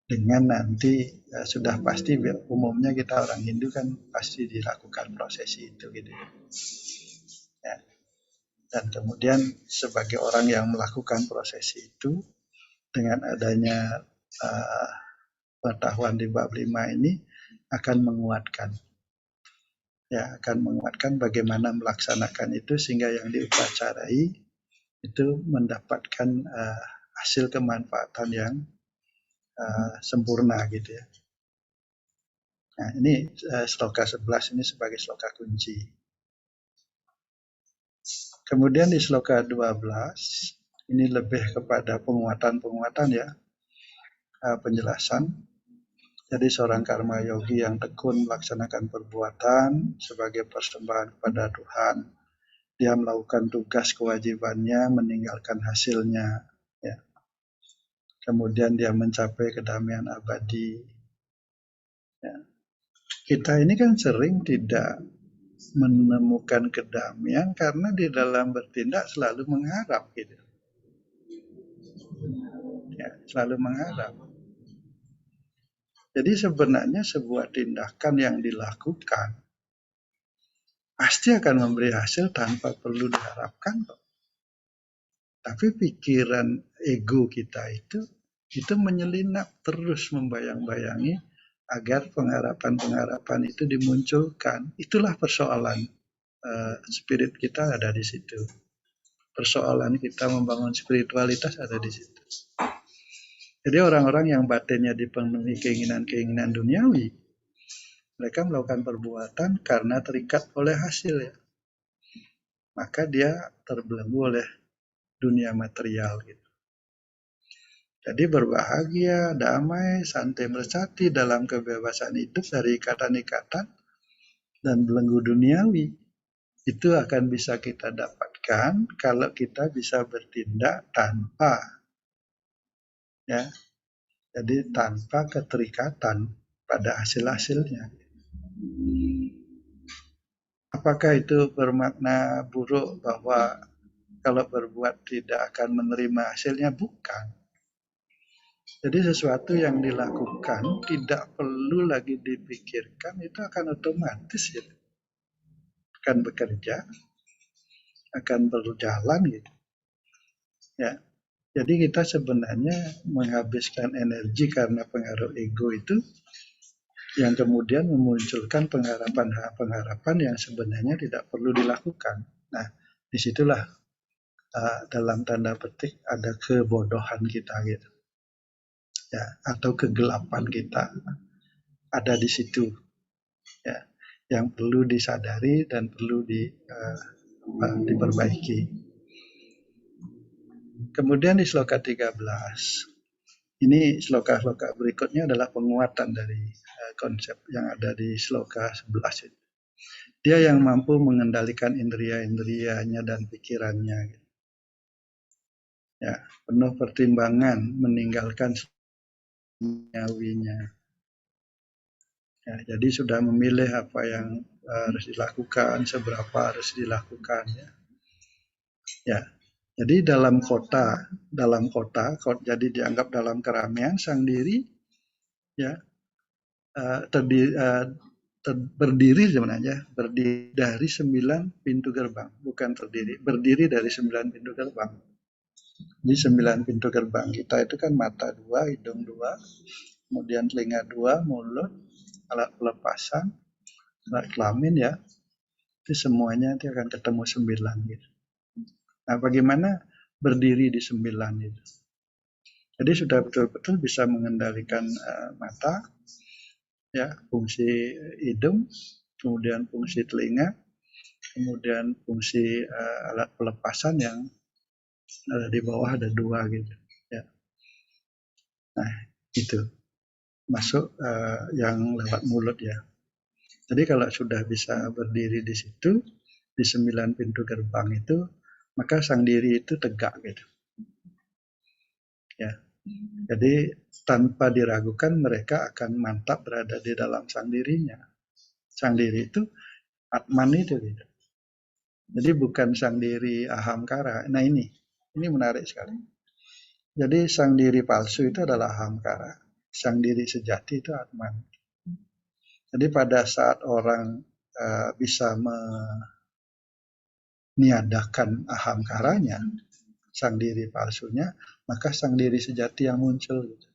dengan nanti sudah pasti umumnya kita orang Hindu kan pasti dilakukan prosesi itu gitu ya. Dan kemudian sebagai orang yang melakukan prosesi itu dengan adanya pengetahuan di bab 5 ini akan menguatkan bagaimana melaksanakan itu sehingga yang diupacarai itu mendapatkan hasil kemanfaatan yang sempurna gitu ya. Nah, ini sloka 11 ini sebagai sloka kunci. Kemudian di sloka 12 ini lebih kepada penguatan ya, penjelasan. Jadi seorang karma yogi yang tekun melaksanakan perbuatan sebagai persembahan kepada Tuhan, dia melakukan tugas kewajibannya, meninggalkan hasilnya, ya. Kemudian dia mencapai kedamaian abadi. Ya. Kita ini kan sering tidak menemukan kedamaian karena di dalam bertindak selalu mengharap gitu. Ya, selalu mengharap. Jadi sebenarnya sebuah tindakan yang dilakukan pasti akan memberi hasil tanpa perlu diharapkan kok. Tapi pikiran ego kita itu menyelinap terus membayang-bayangi agar pengharapan-pengharapan itu dimunculkan. Itulah persoalan spirit kita ada di situ. Persoalan kita membangun spiritualitas ada di situ. Jadi orang-orang yang batinnya dipenuhi keinginan-keinginan duniawi, mereka melakukan perbuatan karena terikat oleh hasil ya. Maka dia terbelenggu oleh dunia material gitu. Jadi berbahagia, damai, santai meresati dalam kebebasan hidup dari ikatan-ikatan dan belenggu duniawi. Itu akan bisa kita dapatkan kalau kita bisa bertindak tanpa ya. Jadi tanpa keterikatan pada hasil-hasilnya. Apakah itu bermakna buruk bahwa kalau berbuat tidak akan menerima hasilnya? Bukan. Jadi sesuatu yang dilakukan tidak perlu lagi dipikirkan, itu akan otomatis ya. Akan bekerja, akan berjalan gitu. Ya. Jadi kita sebenarnya menghabiskan energi karena pengaruh ego itu yang kemudian memunculkan pengharapan-pengharapan yang sebenarnya tidak perlu dilakukan. Nah, disitulah dalam tanda petik ada kebodohan kita gitu, ya, atau kegelapan kita. ada di situ, ya, yang perlu disadari dan perlu diperbaiki. Kemudian di sloka 13, ini sloka-sloka berikutnya adalah penguatan dari konsep yang ada di sloka 11 itu. Dia yang mampu mengendalikan indria-indrianya dan pikirannya. Ya, penuh pertimbangan, meninggalkan duniawinya. Ya, jadi sudah memilih apa yang harus dilakukan, seberapa harus dilakukan. Ya, jadi dalam kota, jadi dianggap dalam keramaian, sang diri ya berdiri sebenarnya, berdiri dari 9 pintu gerbang, bukan terdiri, berdiri dari 9 pintu gerbang. Di 9 pintu gerbang kita itu kan mata 2, hidung 2, kemudian telinga 2, mulut, alat pelepasan, alat kelamin ya, itu semuanya itu akan ketemu 9 gitu. Nah, bagaimana berdiri di 9 itu? Jadi sudah betul-betul bisa mengendalikan mata, ya, fungsi hidung, kemudian fungsi telinga, kemudian fungsi alat pelepasan yang di bawah ada 2 gitu. Ya. Nah, itu masuk yang lewat mulut ya. Jadi kalau sudah bisa berdiri di situ, di 9 pintu gerbang itu, maka sang diri itu tegak gitu. Ya. Jadi tanpa diragukan mereka akan mantap berada di dalam sang dirinya. Sang diri itu Atman itu gitu. Jadi bukan sang diri ahamkara. Nah ini menarik sekali. Jadi sang diri palsu itu adalah ahamkara. Sang diri sejati itu Atman. Jadi pada saat orang bisa meniadakan ahamkaranya, sang diri palsunya, maka sang diri sejati yang muncul. Gitu.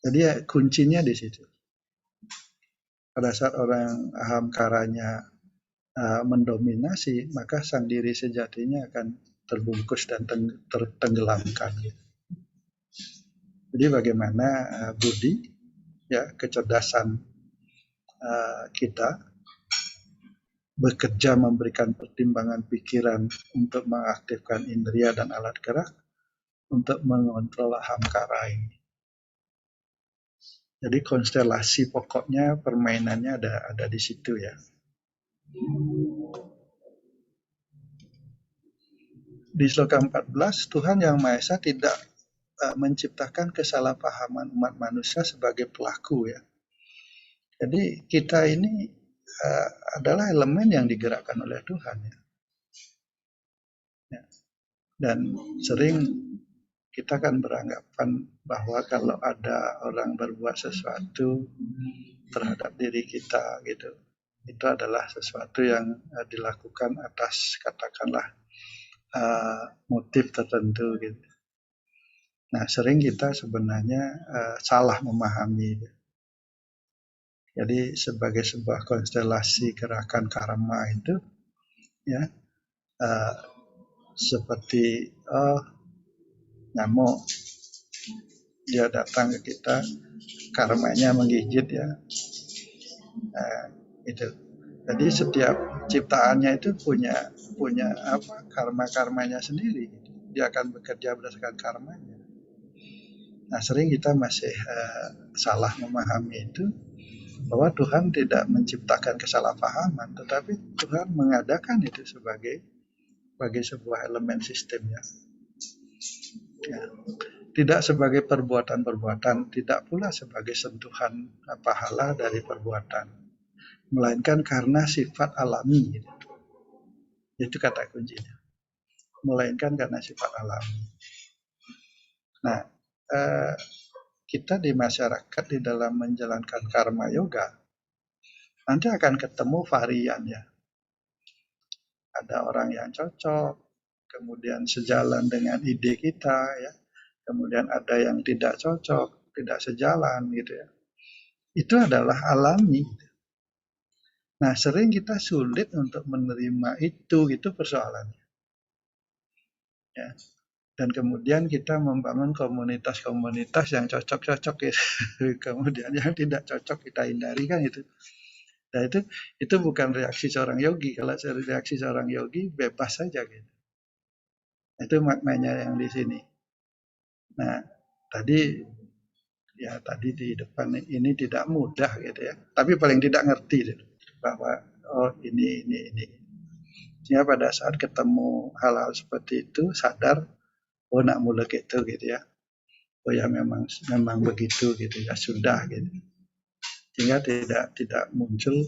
Jadi ya, kuncinya di situ. Pada saat orang ahamkaranya mendominasi, maka sang diri sejatinya akan terbungkus dan tertenggelamkan. Gitu. Jadi bagaimana budi, ya, kecerdasan kita bekerja memberikan pertimbangan pikiran untuk mengaktifkan indria dan alat gerak untuk mengontrol ahamkara ini. Jadi konstelasi pokoknya permainannya ada di situ ya. Di sloka 14, Tuhan Yang Maha Esa tidak menciptakan kesalahpahaman umat manusia sebagai pelaku ya. Jadi kita ini adalah elemen yang digerakkan oleh Tuhan ya. Dan sering kita kan beranggapan bahwa kalau ada orang berbuat sesuatu terhadap diri kita gitu, itu adalah sesuatu yang dilakukan atas katakanlah motif tertentu gitu. Nah, sering kita sebenarnya salah memahami. Jadi sebagai sebuah konstelasi gerakan karma itu, ya, seperti nyamuk, dia datang ke kita, karmanya menggigit ya, itu. Jadi setiap ciptaannya itu punya apa, karmanya sendiri. Dia akan bekerja berdasarkan karmanya. Nah, sering kita masih salah memahami itu, bahwa Tuhan tidak menciptakan kesalahpahaman, tetapi Tuhan mengadakan itu sebagai sebuah elemen sistemnya. Ya. Tidak sebagai perbuatan-perbuatan, tidak pula sebagai sentuhan pahala dari perbuatan, melainkan karena sifat alami. Itu kata kuncinya. Melainkan karena sifat alami. Nah, kita di masyarakat di dalam menjalankan karma yoga nanti akan ketemu varian ya. Ada orang yang cocok, kemudian sejalan dengan ide kita ya. Kemudian ada yang tidak cocok, tidak sejalan gitu ya. Itu adalah alami. Nah, sering kita sulit untuk menerima itu persoalannya. Ya. Dan kemudian kita membangun komunitas-komunitas yang cocok-cocok gitu. Kemudian yang tidak cocok kita hindari kan itu. Nah itu bukan reaksi seorang yogi. Kalau reaksi seorang yogi bebas saja gitu. Itu maknanya yang di sini. Nah, tadi di depan ini tidak mudah gitu ya. Tapi paling tidak ngerti gitu, bahwa ini. Sehingga pada saat ketemu hal-hal seperti itu sadar, oh nak mulai gitu ya. Oh ya memang begitu gitu ya, sudah gitu. Sehingga tidak muncul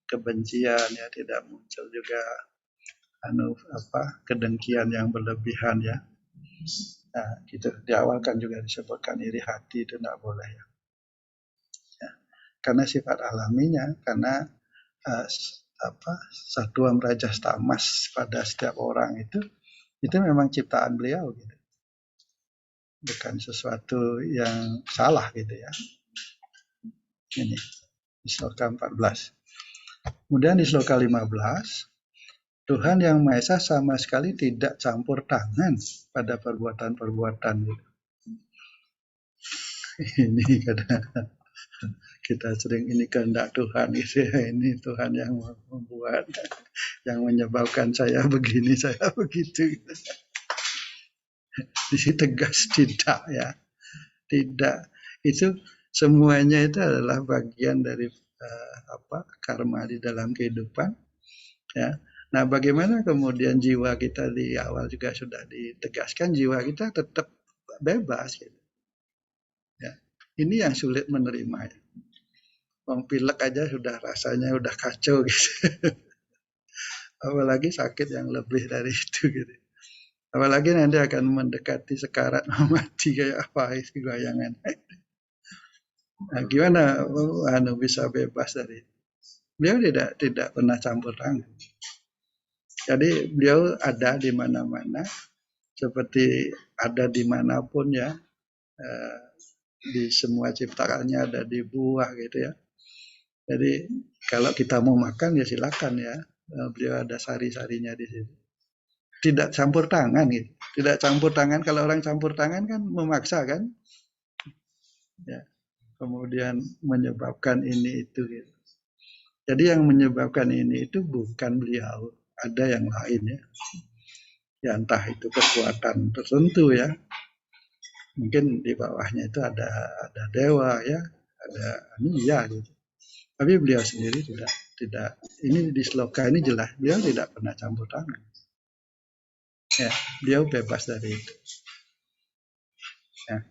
kebencian ya, tidak muncul juga kedengkian yang berlebihan ya. Nah, gitu. Di awal kan juga disebutkan iri hati itu tidak boleh ya. Karena sifat alaminya, karena satuan rajas tamas pada setiap orang itu memang ciptaan beliau gitu. Bukan sesuatu yang salah gitu ya. Ini di sloka 14. Kemudian di sloka 15, Tuhan Yang Maha Esa sama sekali tidak campur tangan pada perbuatan-perbuatan gitu. Ini kadang kita sering ini kehendak Tuhan gitu ya. Ini Tuhan yang membuat, yang menyebabkan saya begini, saya begitu. Di sini tegas tidak ya. Tidak. Itu semuanya itu adalah bagian dari karma di dalam kehidupan ya. Nah, bagaimana kemudian jiwa kita di awal juga sudah ditegaskan, jiwa kita tetap bebas gitu. Ya. Ini yang sulit menerima ya. Pilek aja sudah rasanya udah kacau gitu. Apalagi sakit yang lebih dari itu gitu. Apalagi nanti akan mendekati sekarat mati kayak apa itu bayangan. Nah, gimana bisa bebas dari itu? Beliau tidak pernah campur tangan. Jadi beliau ada di mana-mana, seperti ada dimanapun ya, di semua ciptaannya, ada di buah gitu ya. Jadi kalau kita mau makan ya silakan ya, beliau ada sari-sarinya di situ. Tidak campur tangan gitu. Tidak campur tangan, kalau orang campur tangan kan memaksa kan. Ya. Kemudian menyebabkan ini itu gitu. Jadi yang menyebabkan ini itu bukan beliau, ada yang lain ya. Ya entah itu kekuatan tertentu ya. Mungkin di bawahnya itu ada dewa ya, ada ya gitu. Tapi beliau sendiri tidak ini di sloka ini jelas beliau tidak pernah campur tangan. Ya, beliau bebas dari itu. Ya.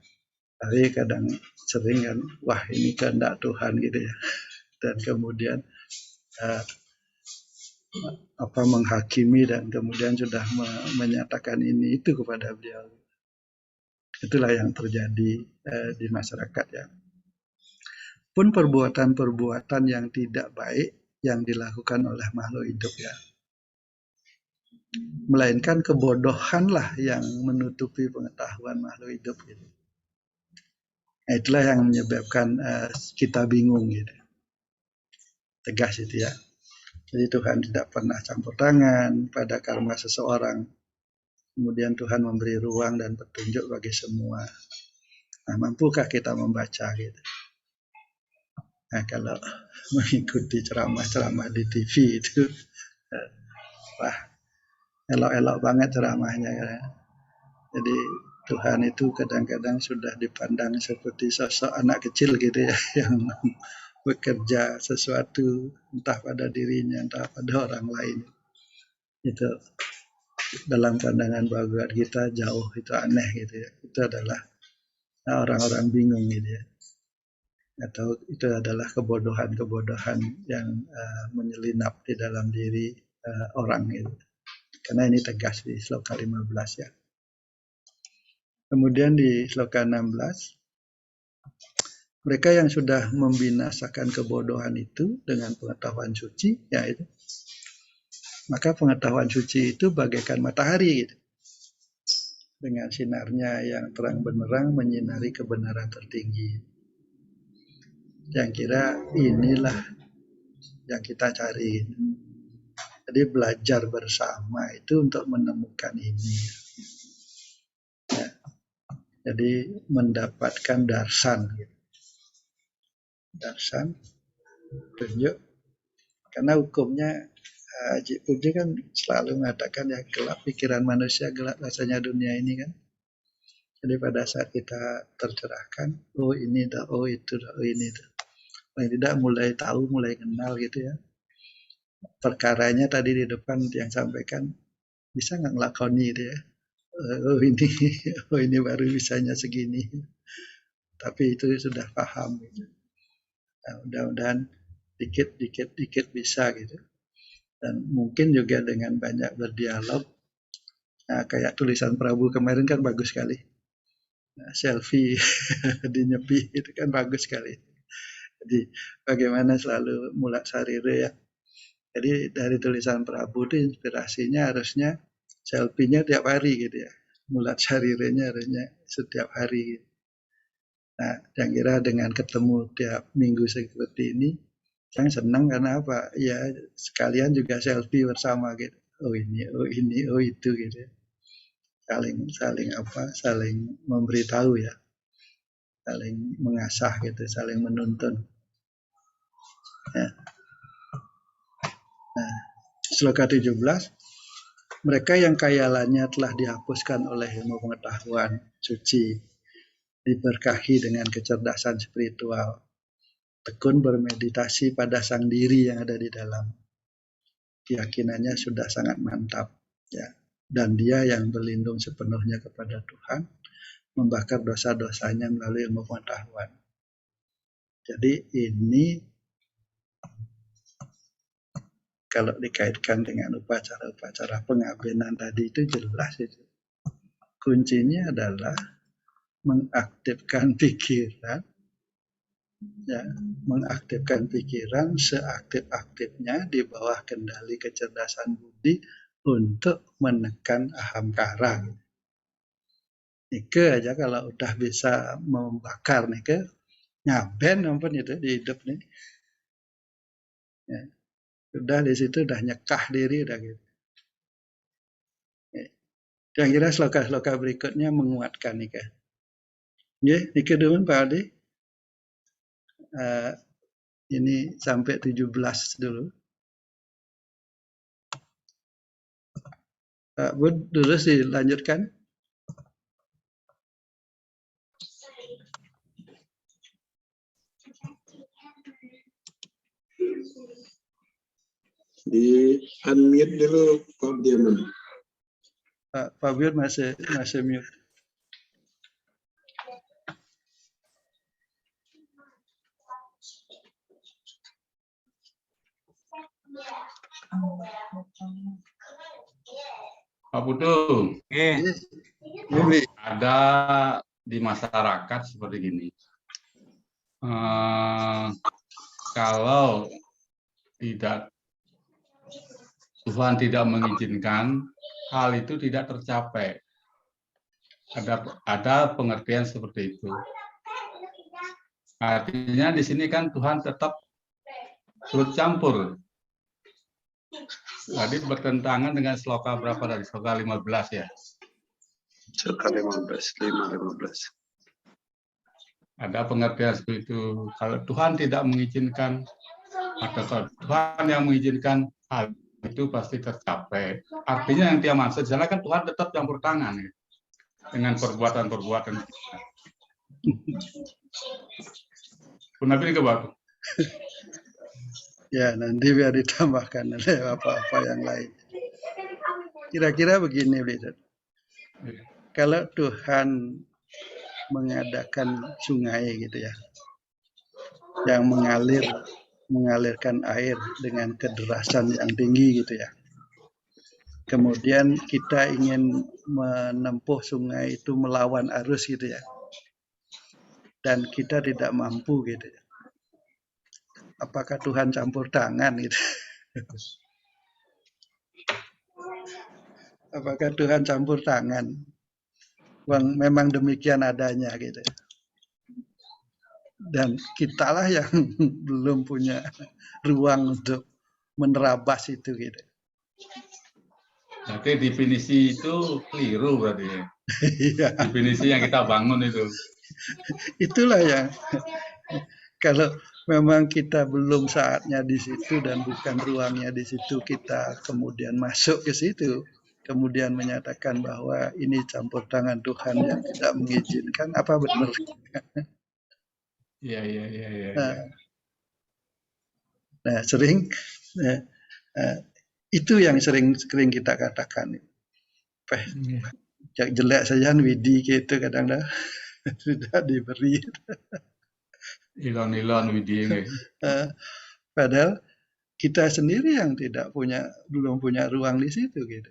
Tapi kadang sering kan, wah ini kehendak Tuhan gitu ya. Dan kemudian menghakimi dan kemudian sudah menyatakan ini itu kepada beliau. Itulah yang terjadi di masyarakat ya. Pun perbuatan-perbuatan yang tidak baik yang dilakukan oleh makhluk hidup ya. Melainkan kebodohanlah yang menutupi pengetahuan makhluk hidup gitu. Nah, itulah yang menyebabkan kita bingung gitu. Tegas itu ya. Jadi Tuhan tidak pernah campur tangan pada karma seseorang. Kemudian Tuhan memberi ruang dan petunjuk bagi semua. Nah, mampukah kita membaca gitu? Nah, kalau mengikuti ceramah-ceramah di TV itu, wah, elok-elok banget ceramahnya. Ya. Jadi Tuhan itu kadang-kadang sudah dipandang seperti sosok anak kecil gitu ya, yang bekerja sesuatu entah pada dirinya, entah pada orang lain. Itu dalam pandangan Bhagavad Gita jauh itu aneh gitu ya. Itu adalah orang-orang bingung gitu ya. Atau itu adalah kebodohan-kebodohan yang menyelinap di dalam diri orang gitu. Karena ini tegas di sloka 15 ya. Kemudian di sloka 16, mereka yang sudah membinasakan kebodohan itu dengan pengetahuan suci, ya itu. Maka pengetahuan suci itu bagaikan matahari gitu. Dengan sinarnya yang terang benderang menyinari kebenaran tertinggi. Yang kira inilah yang kita cari. Jadi belajar bersama itu untuk menemukan ini. Jadi mendapatkan darsan, gitu. Darsan, tunjuk. Karena hukumnya Haji Budi kan selalu mengatakan ya gelap pikiran manusia, gelap rasanya dunia ini kan. Jadi pada saat kita tercerahkan, oh ini dah, oh itu dah, oh ini dah. Paling tidak mulai tahu, mulai kenal gitu ya. Perkaranya tadi di depan yang sampaikan, bisa nggak ngelakoni gitu ya. Oh ini, oh ini baru bisanya segini. Tapi itu sudah paham gitu. Nah, mudah-mudahan dikit bisa gitu. Dan mungkin juga dengan banyak berdialog, nah, kayak tulisan Prabu kemarin kan bagus sekali. Nah, selfie di Nyepi itu kan bagus sekali. Jadi bagaimana selalu mulak sarire ya. Jadi dari tulisan Prabu itu inspirasinya harusnya selfie-nya tiap hari gitu ya. Mulat sarirenya harusnya setiap hari. Gitu. Nah, yang kira dengan ketemu tiap minggu seperti ini, saya senang karena apa? Ya sekalian juga selfie bersama gitu. Oh ini, oh ini, oh itu gitu. Saling memberitahu ya, saling mengasah gitu, saling menuntun. Ya. Nah, sloka 17, mereka yang khayalannya telah dihapuskan oleh ilmu pengetahuan suci, diberkahi dengan kecerdasan spiritual, tekun bermeditasi pada sang diri yang ada di dalam. Keyakinannya sudah sangat mantap, ya. Dan dia yang berlindung sepenuhnya kepada Tuhan, membakar dosa-dosanya melalui ilmu pengetahuan. Jadi ini kalau dikaitkan dengan upacara-upacara pengabenan tadi itu jelas itu. Kuncinya adalah mengaktifkan pikiran, ya, mengaktifkan pikiran seaktif-aktifnya di bawah kendali kecerdasan budi untuk menekan ahamkara. Nike aja kalau udah bisa membakar nike, ngaben ampun itu di hidup nih. Ya, udah di situ udah nyekah diri udah gitu. Yang kira sloka-sloka berikutnya menguatkan nike. Ya, nike dulu Pak Adi. Ini sampai 17 dulu. Pak Bud, dulu dilanjutkan. Di unmute dulu Pak Diaman. Pak Bud masih mute. Pak Putu, ada di masyarakat seperti gini. Kalau Tuhan tidak mengizinkan, hal itu tidak tercapai. Ada pengertian seperti itu. Artinya di sini kan Tuhan tetap turut campur. Tadi bertentangan dengan sloka berapa tadi? Sloka 15 ya? Sloka 15. Ada pengertian seperti itu. Kalau Tuhan tidak mengizinkan, atau kalau Tuhan yang mengizinkan, hal itu pasti tercapai. Artinya yang dia maksud, di sana kan Tuhan tetap campur tangan ya, dengan perbuatan-perbuatan kita. Punah pilih ke batu. Ya, nanti biar ditambahkan oleh apa-apa yang lain. Kira-kira begini, Bidot. Kalau Tuhan mengadakan sungai gitu ya, yang mengalirkan air dengan kederasan yang tinggi gitu ya. Kemudian kita ingin menempuh sungai itu melawan arus gitu ya. Dan kita tidak mampu gitu ya. Apakah Tuhan campur tangan gitu? Apakah Tuhan campur tangan? Memang demikian adanya gitu. Dan kitalah yang belum punya ruang untuk menerabas itu gitu. Jadi definisi itu keliru berarti ya? Iya, Definisi yang kita bangun itu. itulah yang kalau memang kita belum saatnya di situ dan bukan ruangnya di situ, kita kemudian masuk ke situ, kemudian menyatakan bahwa ini campur tangan Tuhan yang tidak mengizinkan, apa benar? Iya, iya, iya, iya. Nah, nah sering itu yang sering kita katakan. Yang jelek saja widi gitu kadang-kadang sudah diberi. Ilon-ilon widih. Padahal kita sendiri yang belum punya ruang di situ gitu.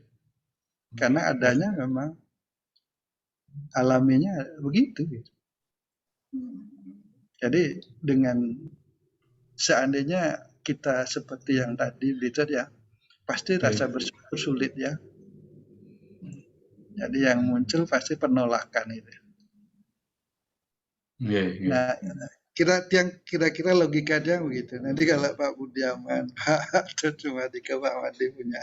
Karena adanya memang alaminya begitu gitu. Jadi dengan seandainya kita seperti yang tadi Richard ya, pasti rasa bersyukur sulit ya. Jadi yang muncul pasti penolakan itu. Nah, kira-kira logikanya begitu. Nanti kalau Pak Budiaman, Pak cuma Dika, Pak Madi punya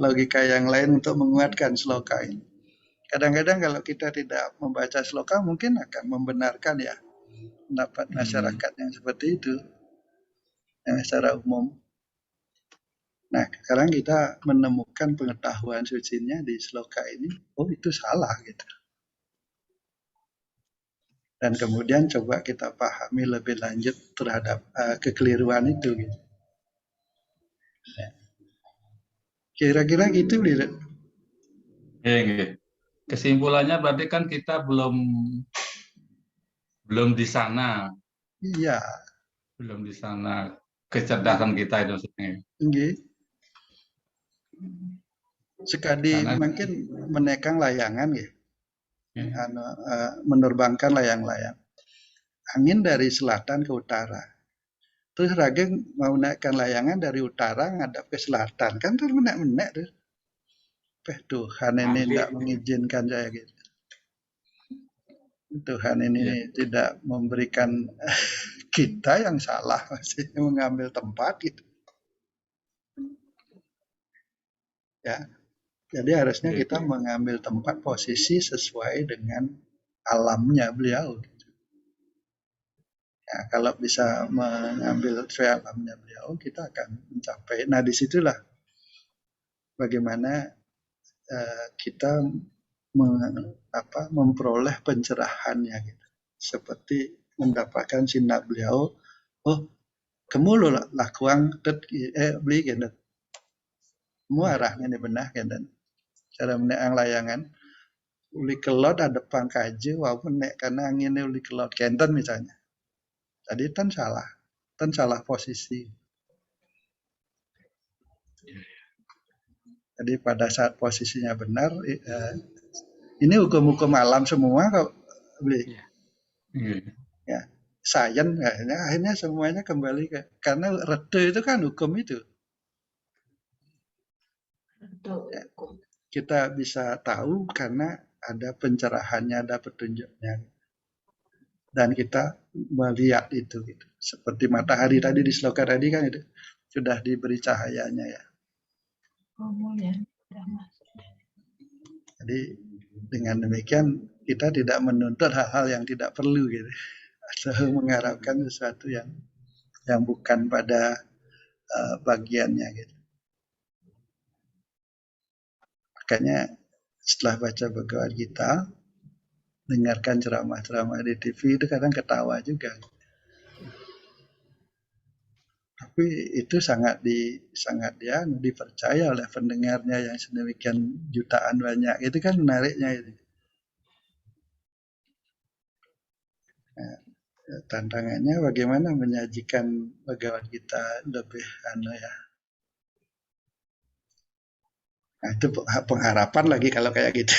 logika yang lain untuk menguatkan sloka ini. Kadang-kadang kalau kita tidak membaca sloka mungkin akan membenarkan ya pendapat masyarakat yang seperti itu, yang secara umum. Nah, sekarang kita menemukan pengetahuan sucinya di sloka ini, oh itu salah gitu. Dan kemudian coba kita pahami lebih lanjut terhadap kekeliruan itu gitu. Kira-kira gitu, Lirat. Kesimpulannya berarti kan kita belum di sana. Iya. Belum di sana kecerdasan kita itu sebenarnya. Sekali mungkin menekan layangan ya. Menerbangkan layang-layang. Angin dari selatan ke utara. Terus Rageng mau naikkan layangan dari utara ngadap ke selatan. Kan terus menek-menek tuh. Tuhan ini tidak mengizinkan saya gitu. Tuhan ini tidak memberikan kita yang salah masih mengambil tempat gitu. Ya. Jadi harusnya kita mengambil tempat posisi sesuai dengan alamnya beliau. Ya, kalau bisa mengambil sesuai alamnya beliau, kita akan mencapai. Nah, disitulah bagaimana kita memperoleh pencerahannya gitu. Seperti mendapatkan sinar beliau, oh kamu lo lakuang beli gitu. Semua arahnya ini benar gitu. Cara menaik layangan uli kelot ada pangkaje walaupun nek karena anginnya uli kelot kenten misalnya. Tadi kan salah posisi. Jadi pada saat posisinya benar, ini hukum-hukum alam semua kok, ya, sains akhirnya semuanya kembali karena rete itu kan hukum itu. Ya, kita bisa tahu karena ada pencerahannya, ada petunjuknya, dan kita melihat itu gitu. Seperti matahari tadi di sloka tadi kan itu sudah diberi cahayanya ya. Jadi dengan demikian kita tidak menuntut hal-hal yang tidak perlu gitu, atau mengharapkan sesuatu yang bukan pada bagiannya gitu. Makanya setelah baca Bhagavad Gita, dengarkan ceramah-ceramah di TV itu kadang ketawa juga. Tapi itu sangat dipercaya oleh pendengarnya yang sedemikian jutaan banyak. Itu kan menariknya itu. Nah, tantangannya bagaimana menyajikan Bhagavad Gita lebih Nah, itu pengharapan lagi kalau kayak gitu.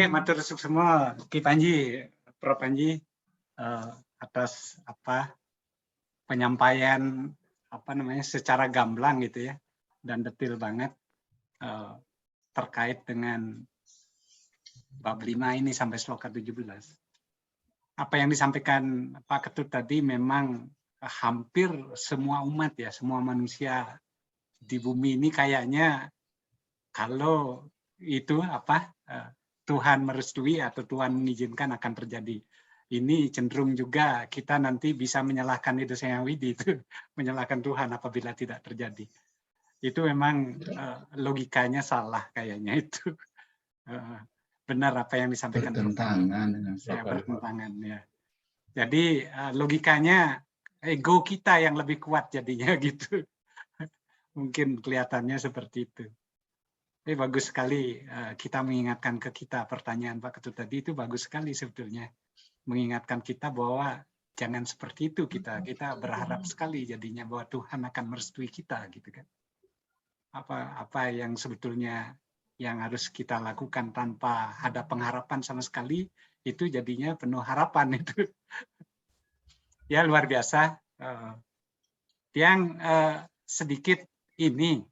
Matur suwun semua Ki Panji, Prof Panji atas penyampaian secara gamblang gitu ya, dan detail banget terkait dengan bab 5 ini sampai sloka 17. apa yang disampaikan Pak Ketut tadi memang hampir semua umat ya, semua manusia di bumi ini kayaknya kalau itu Tuhan merestui atau Tuhan mengizinkan akan terjadi. Ini cenderung juga kita nanti bisa menyalahkan Ida Sengawidi itu, menyalahkan Tuhan apabila tidak terjadi. Itu memang logikanya salah kayaknya itu. Benar apa yang disampaikan Bertentangan dengan ya, sabda bertentangan ya. Jadi logikanya ego kita yang lebih kuat jadinya gitu. Mungkin kelihatannya seperti itu. Tapi bagus sekali kita mengingatkan ke kita, pertanyaan Pak Ketut tadi itu bagus sekali sebetulnya. Mengingatkan kita bahwa jangan seperti itu kita berharap sekali jadinya bahwa Tuhan akan merestui kita gitu kan. Apa yang sebetulnya yang harus kita lakukan tanpa ada pengharapan sama sekali, itu jadinya penuh harapan itu. Ya luar biasa. Yang sedikit ini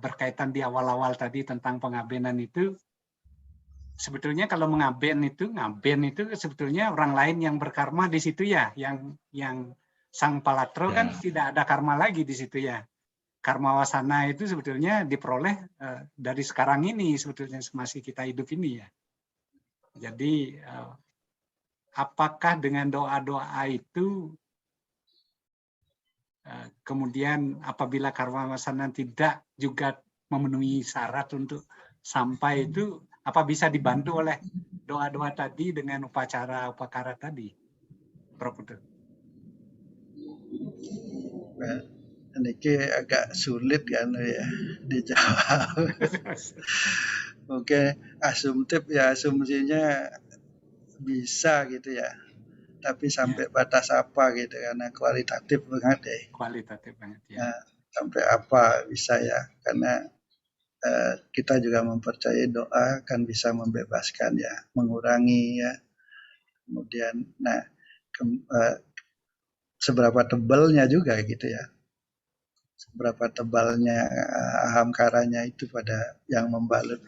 berkaitan di awal-awal tadi tentang pengabenan itu, sebetulnya kalau ngaben itu sebetulnya orang lain yang berkarma di situ ya, yang sang palatro Ya. kan tidak ada karma lagi di situ ya. Karma wasana itu sebetulnya diperoleh dari sekarang ini sebetulnya masih kita hidup ini ya. Jadi apakah dengan doa-doa itu kemudian apabila karma wasana tidak juga memenuhi syarat untuk sampai itu, apa bisa dibantu oleh doa-doa tadi dengan upakara tadi, Prof. Nah, ini agak sulit kan ya dijawab. Oke, asumtif ya, asumsinya bisa gitu ya. Tapi sampai batas apa gitu, karena kualitatif banget ya. Kualitatif banget ya. Nah, sampai apa bisa ya, karena kita juga mempercayai doa kan bisa membebaskan ya, mengurangi ya. Kemudian, nah seberapa tebalnya juga gitu ya. Seberapa tebalnya ahamkaranya itu pada yang membalut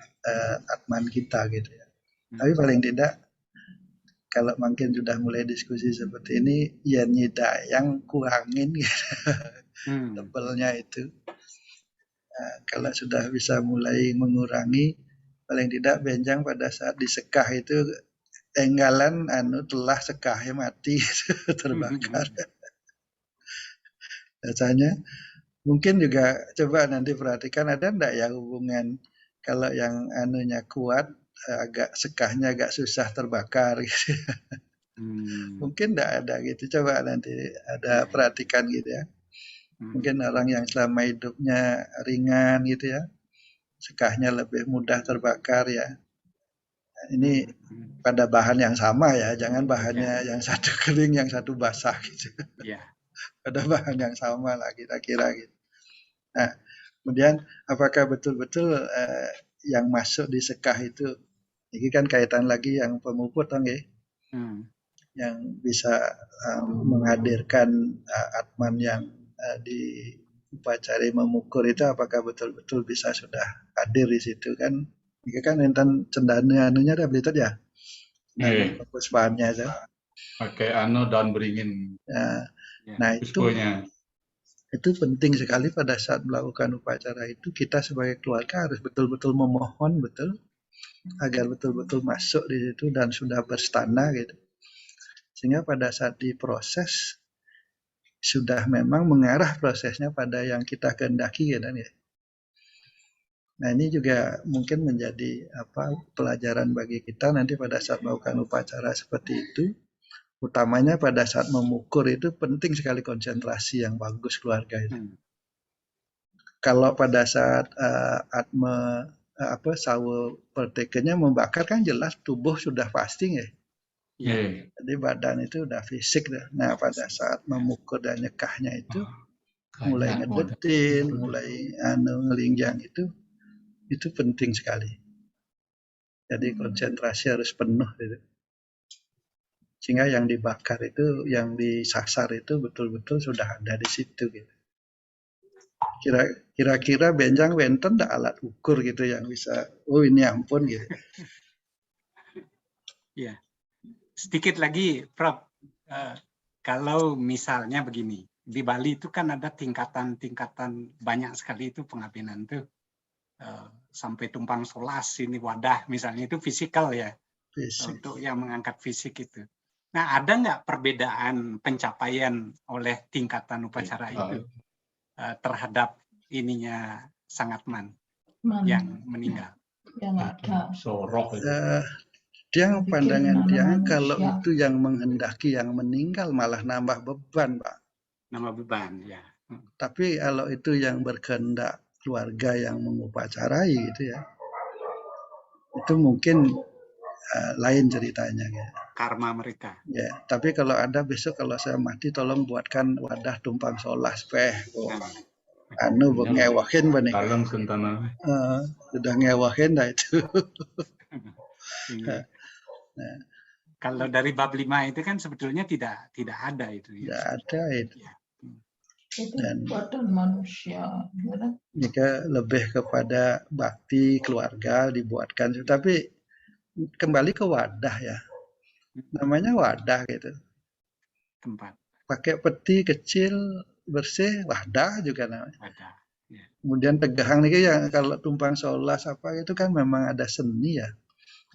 atman kita gitu ya. Tapi paling tidak kalau makin sudah mulai diskusi seperti ini, ya yang kurangin gitu. Tebalnya itu. Nah, kalau sudah bisa mulai mengurangi, paling tidak benjang pada saat disekah itu enggalan telah sekahnya mati terbakar. Biasanya mungkin juga coba nanti perhatikan ada enggak ya hubungan kalau yang kuat agak sekahnya agak susah terbakar gitu. Mungkin enggak ada gitu. Coba nanti ada perhatikan gitu ya. Mungkin orang yang selama hidupnya ringan gitu ya, sekahnya lebih mudah terbakar ya. Nah, ini pada bahan yang sama ya, jangan bahannya yang satu kering, yang satu basah gitu. Pada bahan yang sama lah kita kira gitu. Nah, kemudian apakah betul-betul yang masuk di sekah itu, ini kan kaitan lagi yang pemuput dong ya, yang bisa menghadirkan atman yang di upacari memukur itu, apakah betul-betul bisa sudah hadir di situ kan? Ini kan enten cendana anunya ada berita ya, cendana puspaannya itu. Pakai daun beringin. Nah itu penting sekali pada saat melakukan upacara itu, kita sebagai keluarga harus betul-betul memohon betul agar betul-betul masuk di situ dan sudah berstana gitu, sehingga pada saat diproses sudah memang mengarah prosesnya pada yang kita kehendaki ya. Nah ini juga mungkin menjadi pelajaran bagi kita nanti pada saat melakukan upacara seperti itu. Utamanya pada saat memukur itu penting sekali konsentrasi yang bagus keluarga itu. Kalau pada saat sawo pertekenya membakar kan jelas tubuh sudah fasting ya. Jadi badan itu udah fisik dah. Nah pada saat memukul dan nyekahnya itu mulai ngedetin, mulai ngelingjang itu penting sekali. Jadi konsentrasi harus penuh gitu. Sehingga yang dibakar itu, yang disasar itu betul-betul sudah ada di situ gitu. Kira-kira benjang wenten ada alat ukur gitu yang bisa, oh ini ampun gitu. Iya. sedikit lagi, Prof. Kalau misalnya begini, di Bali itu kan ada tingkatan-tingkatan banyak sekali itu pengabenan tuh. Sampai tumpang solas ini wadah misalnya itu fisikal ya, Fisik. untuk yang mengangkat fisik itu. Nah, ada nggak perbedaan pencapaian oleh tingkatan upacara itu terhadap ininya Sangatman yang meninggal? Yang ada. Soroh itu. Dia Saya pikir pandangan dia manusia. kalau itu yang menghendaki yang meninggal malah nambah beban, Pak. Nama beban ya. Tapi kalau itu yang berkehendak keluarga yang mengupacarai gitu ya, itu mungkin lain ceritanya ya. Karma mereka. Ya, tapi kalau ada besok kalau saya mati tolong buatkan wadah tumpang solas Nah, anu ngewahin benih. Dalam sentana. Sudah ngewahin dah itu. ini. Nah, Kalau dari bab 5 itu kan sebetulnya tidak ada itu. tidak ada itu. Ya. Itu Dan badan manusia. Benar? jika lebih kepada bakti keluarga dibuatkan, tapi kembali ke wadah ya. Namanya wadah gitu. Tempat Pakai peti kecil bersih wadah juga namanya. ada. Ya. Kemudian tegang nih yang kalau tumpang solas apa itu kan memang ada seni ya,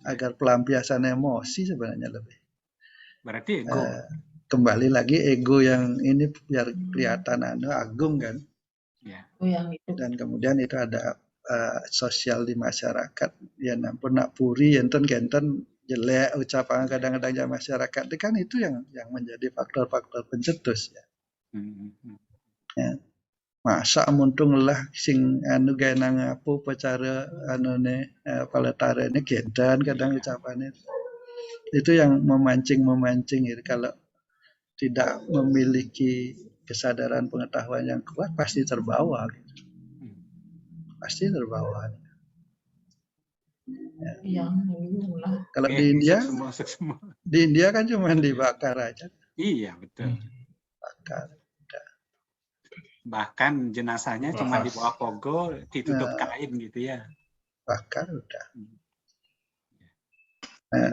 agar pelampiasan emosi sebenarnya lebih. Berarti ego. Kembali lagi ego yang ini biar kelihatan agung kan. Ya. Oh, yang itu. Dan kemudian itu ada sosial di masyarakat. Ya nampun nak puri enten kenten jelek ucapan kadang-kadang ya masyarakat itu kan itu yang menjadi faktor-faktor pencetus ya. Ya. Masa muntung lah sing anu gawe nang apa pacara anune paletare ini gendan kadang ucapannya. Itu yang memancing gitu. Kalau tidak memiliki kesadaran pengetahuan yang kuat pasti terbawa gitu. Pasti terbawa. Ya. Lah. Kalau di India, Semua. di India kan cuma dibakar aja, Iya, betul. bakar. Bahkan jenazahnya cuma dibawa pogo, ditutup kain gitu ya. Bakar udah.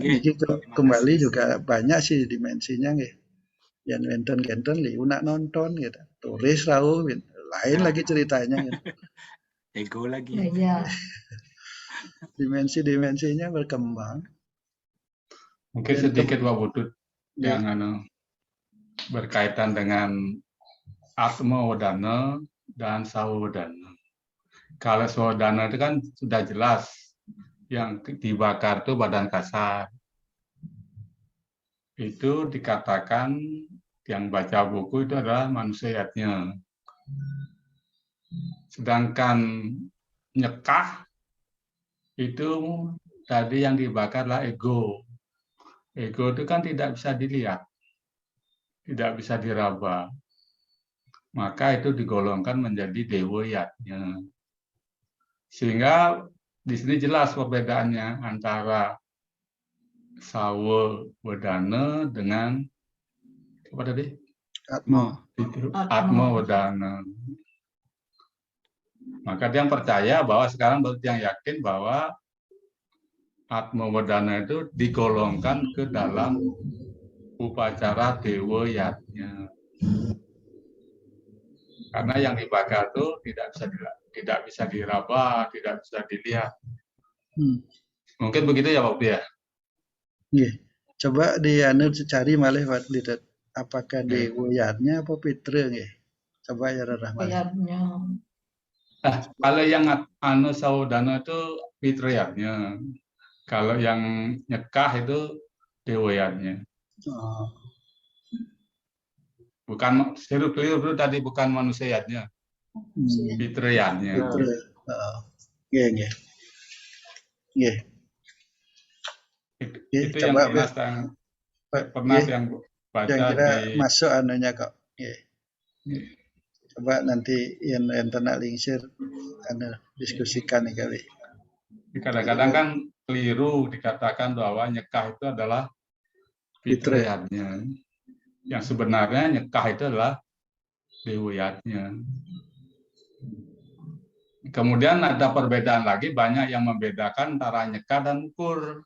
Nggih, Gitu kembali juga banyak sih dimensinya nggih. Yang genten-genten liunak nonton gitu. Tulis rawuh lain lagi ceritanya gitu. Ego lagi. Ya. Dimensi-dimensinya berkembang. Mungkin sedikit Pak Budut yang berkaitan dengan Atma Wadana dan Sawa Wadana. Kalau Sawa Wadana itu kan sudah jelas yang dibakar itu badan kasar. Itu dikatakan yang baca buku itu adalah manusiatnya. Sedangkan nyekah itu tadi yang dibakarlah ego. Ego itu kan tidak bisa dilihat, tidak bisa diraba. Maka itu digolongkan menjadi dewoyatnya. Sehingga di sini jelas perbedaannya antara Sawa Wadana dengan apa tadi? Atma Wadana. Maka dia yang percaya bahwa sekarang baru yang yakin bahwa Atma Wadana itu digolongkan ke dalam upacara dewoyatnya. Karena yang dibakar itu tidak bisa diraba, tidak bisa dilihat. Mungkin begitu ya Pak ya. Iya. Coba cari malih Pak Lidat. Apakah dewoyatnya apa pitra nggih? Coba ya Rahman. Kalau yang anu saudana itu fitriyatnya. Kalau yang nyekah itu dewoyatnya. Oh. Bukan keliru tadi bukan manusiatnya. Fitriyatnya. Fitra. Nggih. Nggih. Itu yang pernah yang baca yang kira di masuk anunya kok. Nggih. Coba nanti yang nak lingsir diskusikan nih kali. Kadang-kadang kan keliru dikatakan bahwa nyekah itu adalah fitriyatnya. Yang sebenarnya nyekah itu adalah dewoyatnya. Kemudian ada perbedaan lagi, banyak yang membedakan antara nyekah dan ukur.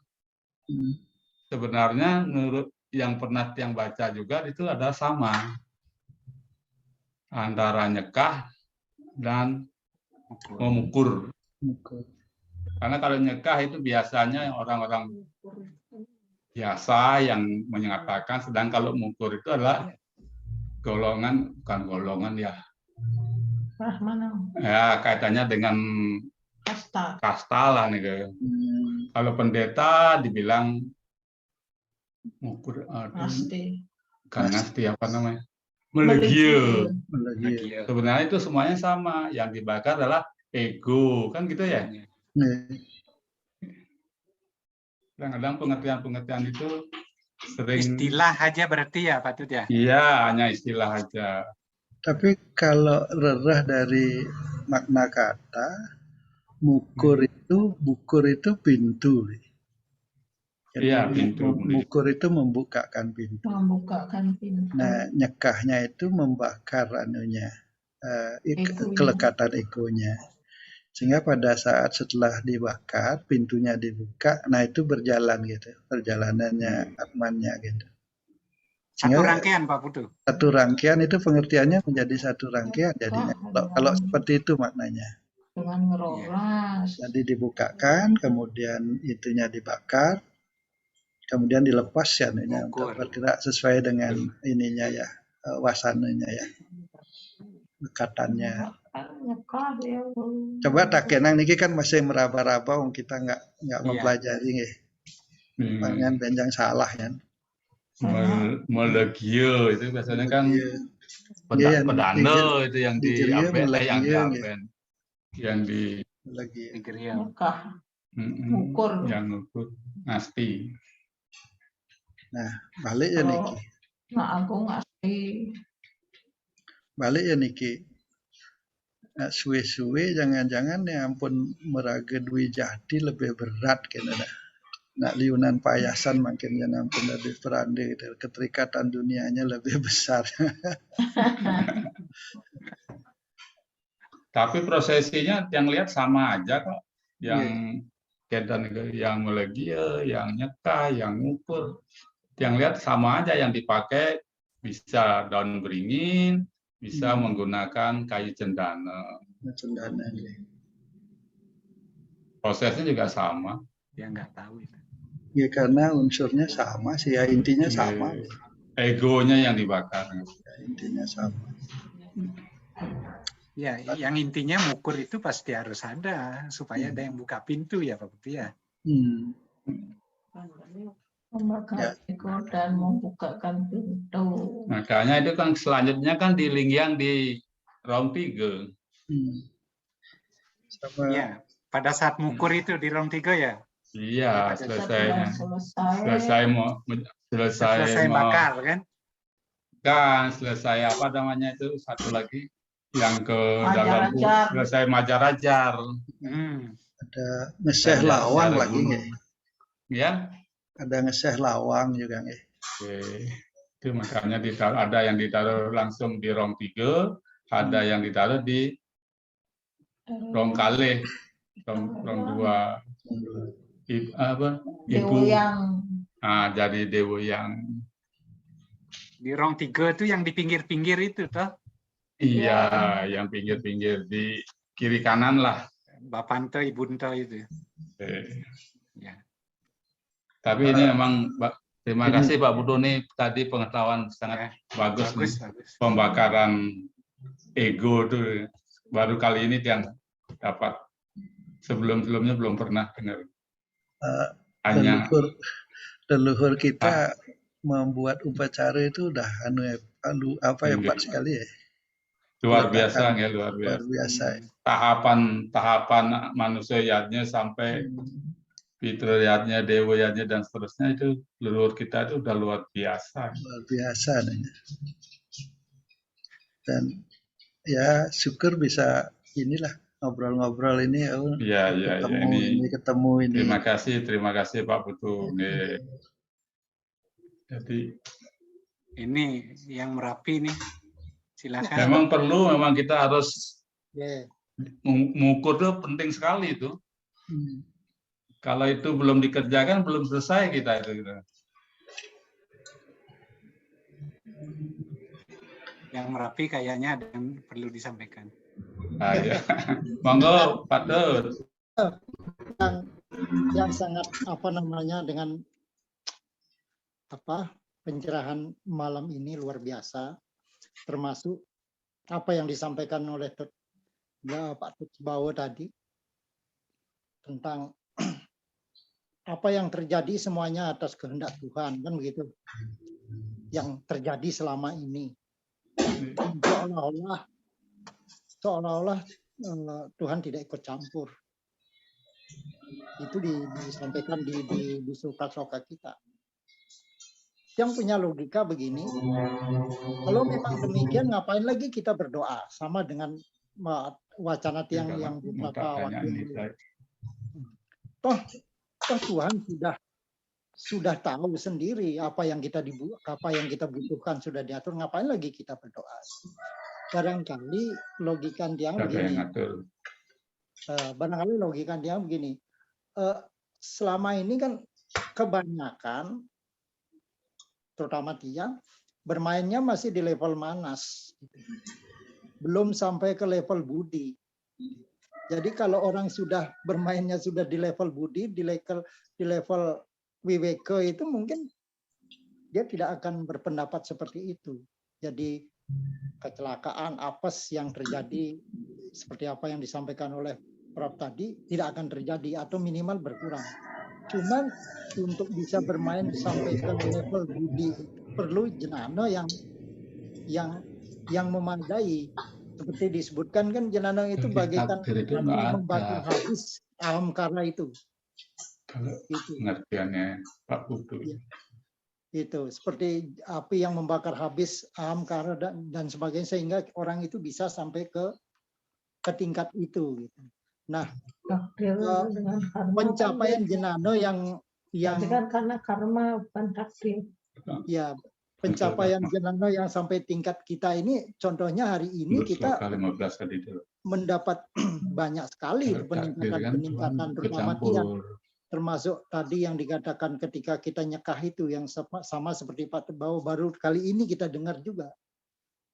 sebenarnya menurut yang pernah yang baca juga itu ada sama antara nyekah dan memukur. Mukur. Karena kalau nyekah itu biasanya orang-orang biasa yang menyatakan, sedang kalau mukur itu adalah golongan, bukan golongan ya, Rahmana. ya kaitannya dengan kasta lah nih. Kalau pendeta dibilang mukur, Pasti. bukan ngasti apa namanya, melegio. Melegio. Sebenarnya itu semuanya sama, yang dibakar adalah ego, kan gitu ya. Kadang-kadang pengertian-pengertian itu sering Istilah aja berarti ya Pak Tut ya. iya, hanya istilah aja. Tapi kalau rerah dari makna kata, bukur itu pintu. Jadi Iya, pintu. bukur itu membukakan pintu. Membukakan pintu. Nah, nyekahnya itu membakar anunya, Egonya. kelekatan egonya. Sehingga pada saat setelah dibakar, pintunya dibuka, nah itu berjalan gitu, perjalanannya, atmannya gitu. Satu rangkaian Pak Putu. Satu rangkaian itu pengertiannya menjadi satu rangkaian jadinya. Kalau seperti itu maknanya. Dengan ngerolas. Jadi dibukakan, kemudian itunya dibakar, kemudian dilepas ya anunya untuk bergerak sesuai dengan ininya ya, wasananya ya, dekatannya. Coba tak kenang niki kan masih meraba-raba, wong kita nggak mempelajari nggih. Pangan benjang salah kan. Melegio itu biasanya kan pedano itu yang diambil, yang di Mukur. Yang ngukur ngasti. Nah, balik ya niki. Nah, aku ngasti. Balik ya niki. Nah, suwe-suwe jangan-jangan ya ampun meraga dwi jadi lebih berat kena dah. Nak liunan payasan makin ya ampun lebih perande gitu. Keterikatan dunianya lebih besar. Tapi prosesinya yang lihat sama aja kok. Yang yang melegio, yang nyekah, yang ngukur. Yang lihat sama aja, yang dipakai bisa daun beringin, bisa menggunakan kayu cendana. Cendana prosesnya juga sama. Ya nggak tahu itu. Ya karena unsurnya sama sih ya, intinya sama. Egonya yang dibakar. Ya, intinya sama. Ya, yang intinya mukur itu pasti harus ada supaya ada yang buka pintu ya Pak Putu ya. Membakar ego dan membukakan pintu. Makanya itu kan selanjutnya kan di Lingyang di Rong 3. Ya, pada saat mukur itu di Rong 3 ya. Iya, selesai bakar kan? Kan selesai apa namanya itu satu lagi yang ke dalam selesai Majarajar. Ada ngeseh lawang lagi nggih. Ya. Ada ngeseh lawang juga nggih. Oke. Itu makanya ada yang ditaruh langsung di Rong 3, ada yang ditaruh di Rong Kalih, Rong 2. Ibu yang jadi Dewa yang di Rong 3 itu yang di pinggir-pinggir itu toh? Iya, yang pinggir-pinggir di kiri kanan lah. Bapanto, Ibunto itu. Ya. Tapi ini memang terima kasih Pak Putu, nih tadi pengetahuan sangat bagus. Pembakaran ego itu baru kali ini yang dapat, sebelum-sebelumnya belum pernah dengar. Hanya leluhur kita membuat upacara itu udah hebat sekali ya. Luar biasa ya, luar biasa. Tahapan manusianya sampai fitriyatnya, dewayatnya dan seterusnya itu leluhur kita itu udah luar biasa. Luar biasa dan ya syukur bisa inilah ngobrol-ngobrol ini. Ketemu ini. Terima kasih Pak Putu. Jadi ini yang Merapi nih. Silakan. Memang kita harus mengukur itu penting sekali itu. Kalau itu belum dikerjakan belum selesai kita itu. Yang Merapi kayaknya ada yang perlu disampaikan. Ya. Monggo Pak Tut. Yang sangat dengan pencerahan malam ini luar biasa, termasuk apa yang disampaikan oleh Pak Tutsbawo tadi tentang apa yang terjadi semuanya atas kehendak Tuhan, kan begitu, yang terjadi selama ini. Seolah-olah Tuhan tidak ikut campur. Itu disampaikan di suka-suka kita. Yang punya logika begini, kalau memang demikian ngapain lagi kita berdoa, sama dengan wacana tiang yang beberapa waktu lalu. Toh Tuhan sudah tahu sendiri apa yang kita butuhkan, sudah diatur, ngapain lagi kita berdoa. Barangkali logika tiang begini, selama ini kan kebanyakan terutama tiang bermainnya masih di level manas, belum sampai ke level budi. Jadi kalau orang sudah bermainnya sudah di level budi, di level wiveka, itu mungkin dia tidak akan berpendapat seperti itu. Jadi kecelakaan apes yang terjadi seperti apa yang disampaikan oleh Prof tadi tidak akan terjadi atau minimal berkurang. Cuman untuk bisa bermain sampai ke level budi perlu jenana yang memadai. Seperti disebutkan kan jenana itu bagaikan membakar habis ahamkara itu. Kalau pengertiannya Pak Putu. Itu seperti api yang membakar habis ahamkara dan sebagainya, sehingga orang itu bisa sampai ke tingkat itu. Gitu. Nah, pencapaian jenano yang kan karena karma bukan takdir. Ya, pencapaian jenano yang sampai tingkat kita ini, contohnya hari ini kita mendapat banyak sekali peningkatan terutama tiang, termasuk tadi yang dikatakan ketika kita nyekah itu yang sama seperti Pak Tutsbawo, baru kali ini kita dengar juga,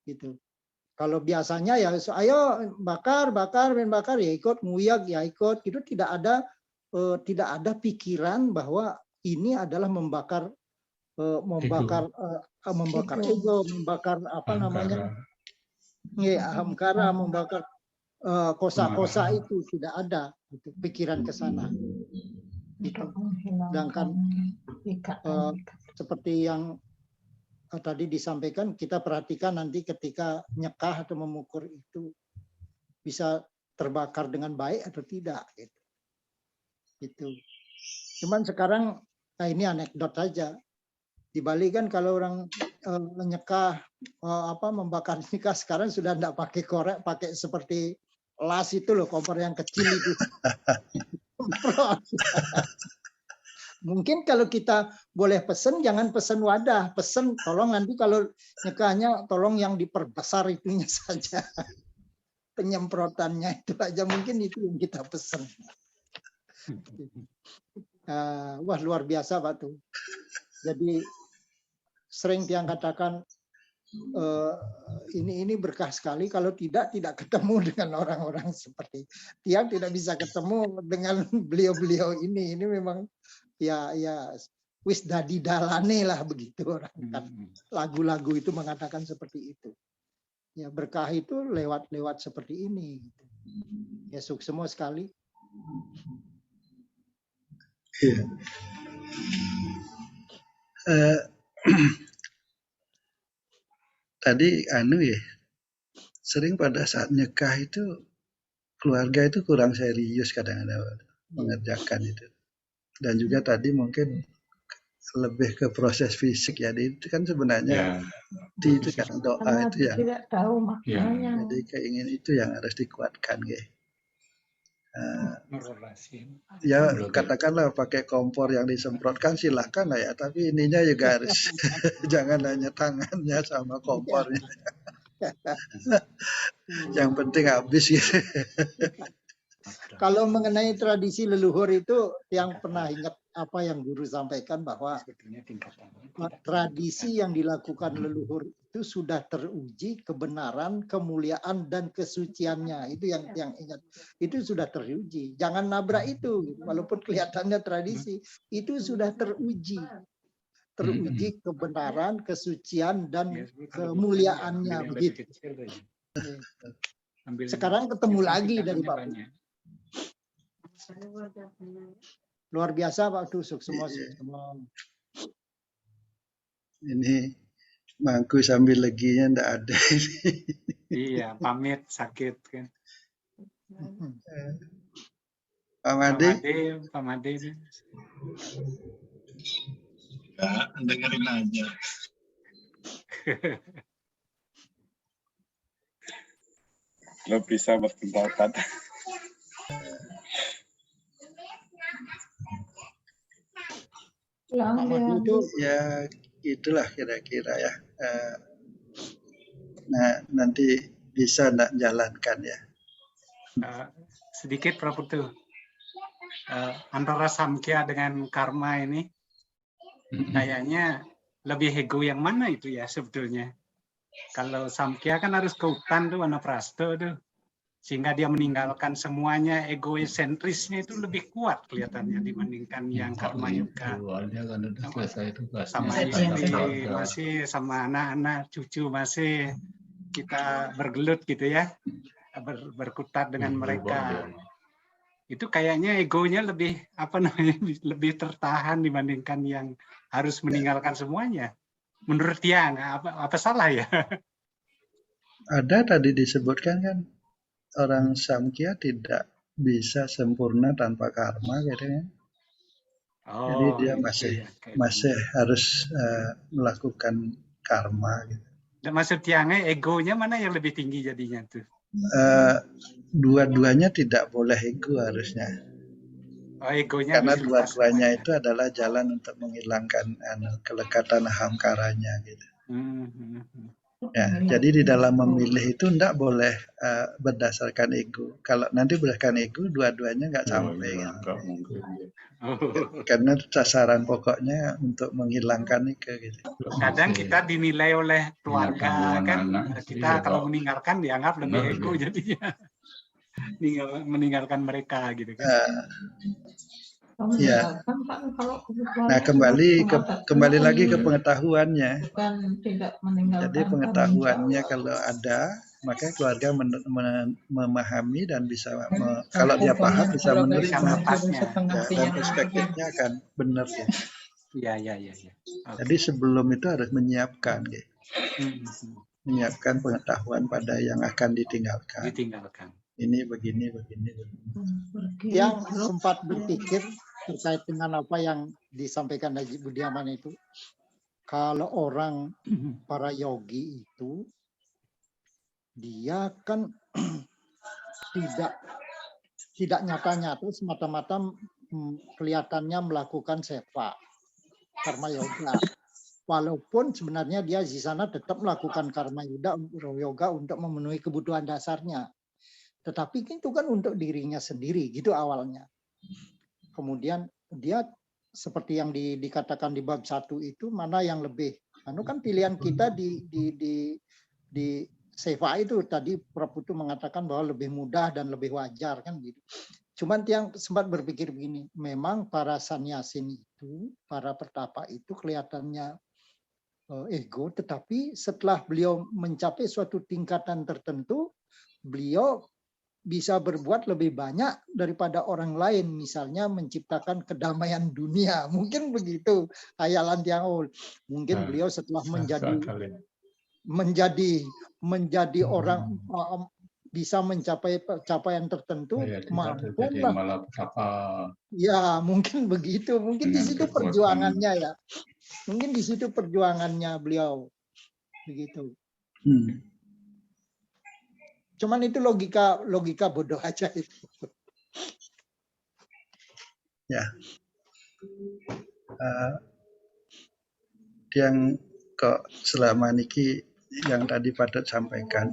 gitu. Kalau biasanya ya ayo bakar ya ikut, nguyak ya ikut, gitu. Tidak ada pikiran bahwa ini adalah membakar ego, membakar ahamkara, membakar kosa-kosa, itu tidak ada gitu, pikiran ke sana. Gitu. Sedangkan seperti yang tadi disampaikan, kita perhatikan nanti ketika nyekah atau mengukur itu bisa terbakar dengan baik atau tidak, gitu. Gitu. Cuman sekarang, ini anekdot saja. Di Bali kan kalau orang nyekah membakar nikah sekarang sudah tidak pakai korek, pakai seperti las itu loh, kompor yang kecil itu. Mungkin kalau kita boleh pesen, jangan pesen wadah, pesen tolong nanti kalau nyekahnya tolong yang diperbesar itunya saja, penyemprotannya itu aja, mungkin itu yang kita pesen. Wah, luar biasa Pak tuh. Jadi sering tiang katakan ini berkah sekali, kalau tidak ketemu dengan orang-orang seperti tiang, tidak bisa ketemu dengan beliau-beliau ini memang ya wis dadi dalane lah, begitu orang kan. Lagu-lagu itu mengatakan seperti itu. Ya berkah itu lewat seperti ini. Ya sukses semua sekali. Iya. Tadi sering pada saat nyekah itu keluarga itu kurang serius kadang-kadang mengerjakan itu. Dan juga tadi mungkin lebih ke proses fisik ya, itu kan sebenarnya itu kan doa itu yang tidak tahu maknanya. jadi keingin itu yang harus dikuatkan ya, katakanlah pakai kompor yang disemprotkan silakan lah ya, tapi ininya juga harus jangan hanya tangannya sama kompornya. Yang penting habis gitu. Kalau mengenai tradisi leluhur itu, yang pernah ingat apa yang guru sampaikan bahwa Sebetulnya tingkatannya tradisi yang dilakukan leluhur itu sudah teruji kebenaran, kemuliaan dan kesuciannya. Itu yang ingat. Itu sudah teruji. Jangan nabrak itu, walaupun kelihatannya tradisi, itu sudah teruji. Teruji kebenaran, kesucian dan kemuliaannya begitu. Sekarang ketemu lagi dari Pak Pu. Luar biasa Pak Tusuk semua. Ini mangku sambil leginya ndak ada. Iya, pamit sakit kan. Pak Made, Pak Made. Ya, dengerin aja. Lo bisa berpendapat. Yang Pak Made itu ya itulah kira-kira ya. Nah, nanti bisa ndak jalankan ya. Sedikit Pak Putu. Antara samkhya dengan karma ini kayaknya lebih ego yang mana itu ya sebetulnya. Kalau samkhya kan harus ke hutan tuh wanaprasto tuh. Sehingga dia meninggalkan semuanya, egosentrisnya itu lebih kuat kelihatannya dibandingkan yang karma yoga. Sama istri masih, sama anak-anak, cucu masih, kita bergelut gitu ya, berkutat dengan mereka. Itu kayaknya egonya lebih lebih tertahan dibandingkan yang harus meninggalkan semuanya. Menurut dia apa salah ya? Ada tadi disebutkan kan orang samkhya tidak bisa sempurna tanpa karma katanya. Jadi dia masih harus melakukan karma gitu. Dan maksud Tiangnya egonya mana yang lebih tinggi jadinya tuh? Dua-duanya tidak boleh ego harusnya. Egonya karena dua-duanya itu adalah jalan untuk menghilangkan kelekatan ahamkaranya gitu. Ya, jadi di dalam memilih itu tidak boleh berdasarkan ego. Kalau nanti berdasarkan ego, dua-duanya nggak sampai. Karena sasaran pokoknya untuk menghilangkan ego. Gitu. Kadang kita dinilai oleh keluarga kan, kita kalau meninggalkan dianggap lebih ego jadinya. Meninggalkan mereka gitu kan. Ya. Nah, kembali lagi ke pengetahuannya. Jadi pengetahuannya kalau ada, maka keluarga memahami dan bisa kalau dia paham bisa menerima dan perspektifnya akan benar ya. Iya. Jadi sebelum itu harus menyiapkan gitu. Menyiapkan pengetahuan pada yang akan ditinggalkan. Ini begini. Yang sempat berpikir terkait dengan apa yang disampaikan Haji Budiaman itu, kalau orang para yogi itu dia kan tidak nyata-nyata semata-mata kelihatannya melakukan seva karma yoga, walaupun sebenarnya dia di sana tetap melakukan karma yoga untuk memenuhi kebutuhan dasarnya. Tetapi itu kan untuk dirinya sendiri, gitu awalnya. Kemudian dia seperti yang dikatakan di bab 1 itu, mana yang lebih, kan pilihan kita di seva itu tadi Prof. Putu mengatakan bahwa lebih mudah dan lebih wajar kan gitu. Cuman yang sempat berpikir begini, memang para sannyasin itu, para pertapa itu kelihatannya ego, tetapi setelah beliau mencapai suatu tingkatan tertentu, beliau bisa berbuat lebih banyak daripada orang lain, misalnya menciptakan kedamaian dunia. Mungkin begitu hayalan Tiang. Mungkin beliau setelah menjadi orang bisa mencapai pencapaian tertentu, mampu ya mungkin begitu. Mungkin di situ perjuangannya ya. Mungkin di situ perjuangannya beliau begitu. Cuman itu logika bodoh aja itu. Ya. Yang kok selama niki yang tadi Padat sampaikan,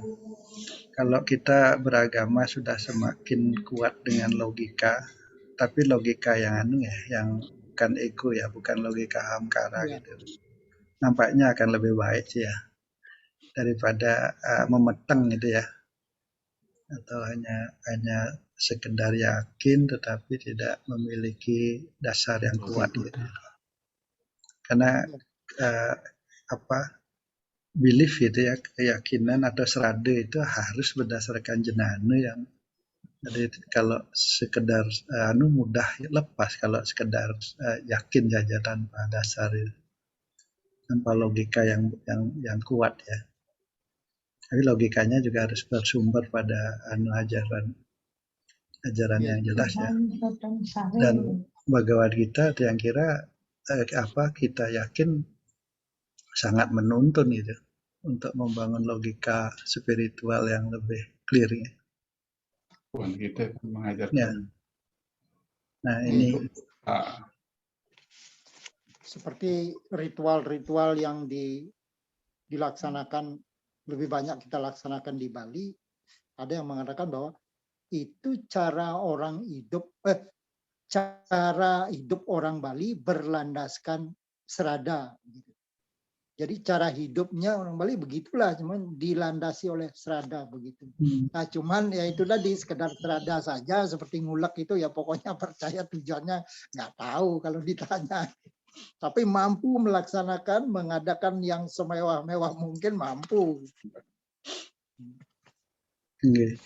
Kalau kita beragama sudah semakin kuat dengan logika, tapi logika yang yang bukan ego ya, bukan logika hamkara Ya. gitu. Nampaknya akan lebih baik sih ya daripada memeteng gitu ya, atau hanya sekedar yakin tetapi tidak memiliki dasar yang kuat gitu. Karena belief itu ya, keyakinan atau serada itu harus berdasarkan jenana yang, jadi kalau sekedar mudah lepas kalau sekedar yakin saja tanpa dasar itu, tanpa logika yang kuat ya. Tapi logikanya juga harus bersumber pada ajaran yang jelas ya. Dan Bhagavad Gita yang kira kita yakin sangat menuntun itu untuk membangun logika spiritual yang lebih clear ya. Tuhan kita mengajarkan. Ya. Nah ini seperti ritual-ritual yang dilaksanakan lebih banyak kita laksanakan di Bali, ada yang mengatakan bahwa itu cara hidup orang Bali berlandaskan serada. Jadi cara hidupnya orang Bali begitulah, cuman dilandasi oleh serada begitu. Nah cuman ya itu tadi sekedar serada saja seperti ngulek itu ya pokoknya percaya tujuannya nggak tahu kalau ditanya. Tapi mampu melaksanakan, mengadakan yang semewah-mewah mungkin mampu. Okay.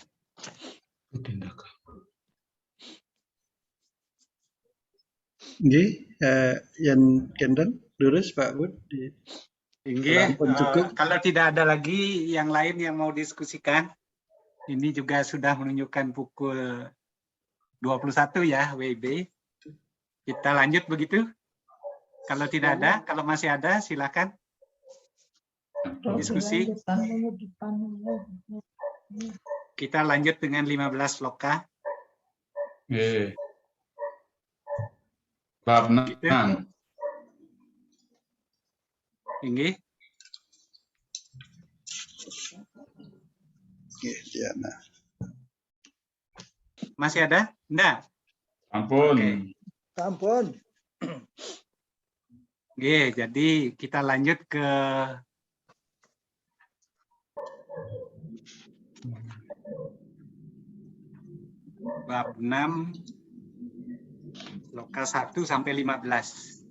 Yang Kendon, lurus Pak Bud. Kalau tidak ada lagi yang lain yang mau diskusikan, ini juga sudah menunjukkan pukul 21 ya WIB. Kita lanjut begitu. Kalau tidak ada, kalau masih ada silakan diskusi. Kita lanjut dengan 15 loka. Bab 6. Inggih. Diana. Masih ada? Enggak. Ampun. Okay. Ampun. Oke, jadi kita lanjut ke bab 6 loka 1 sampai 15.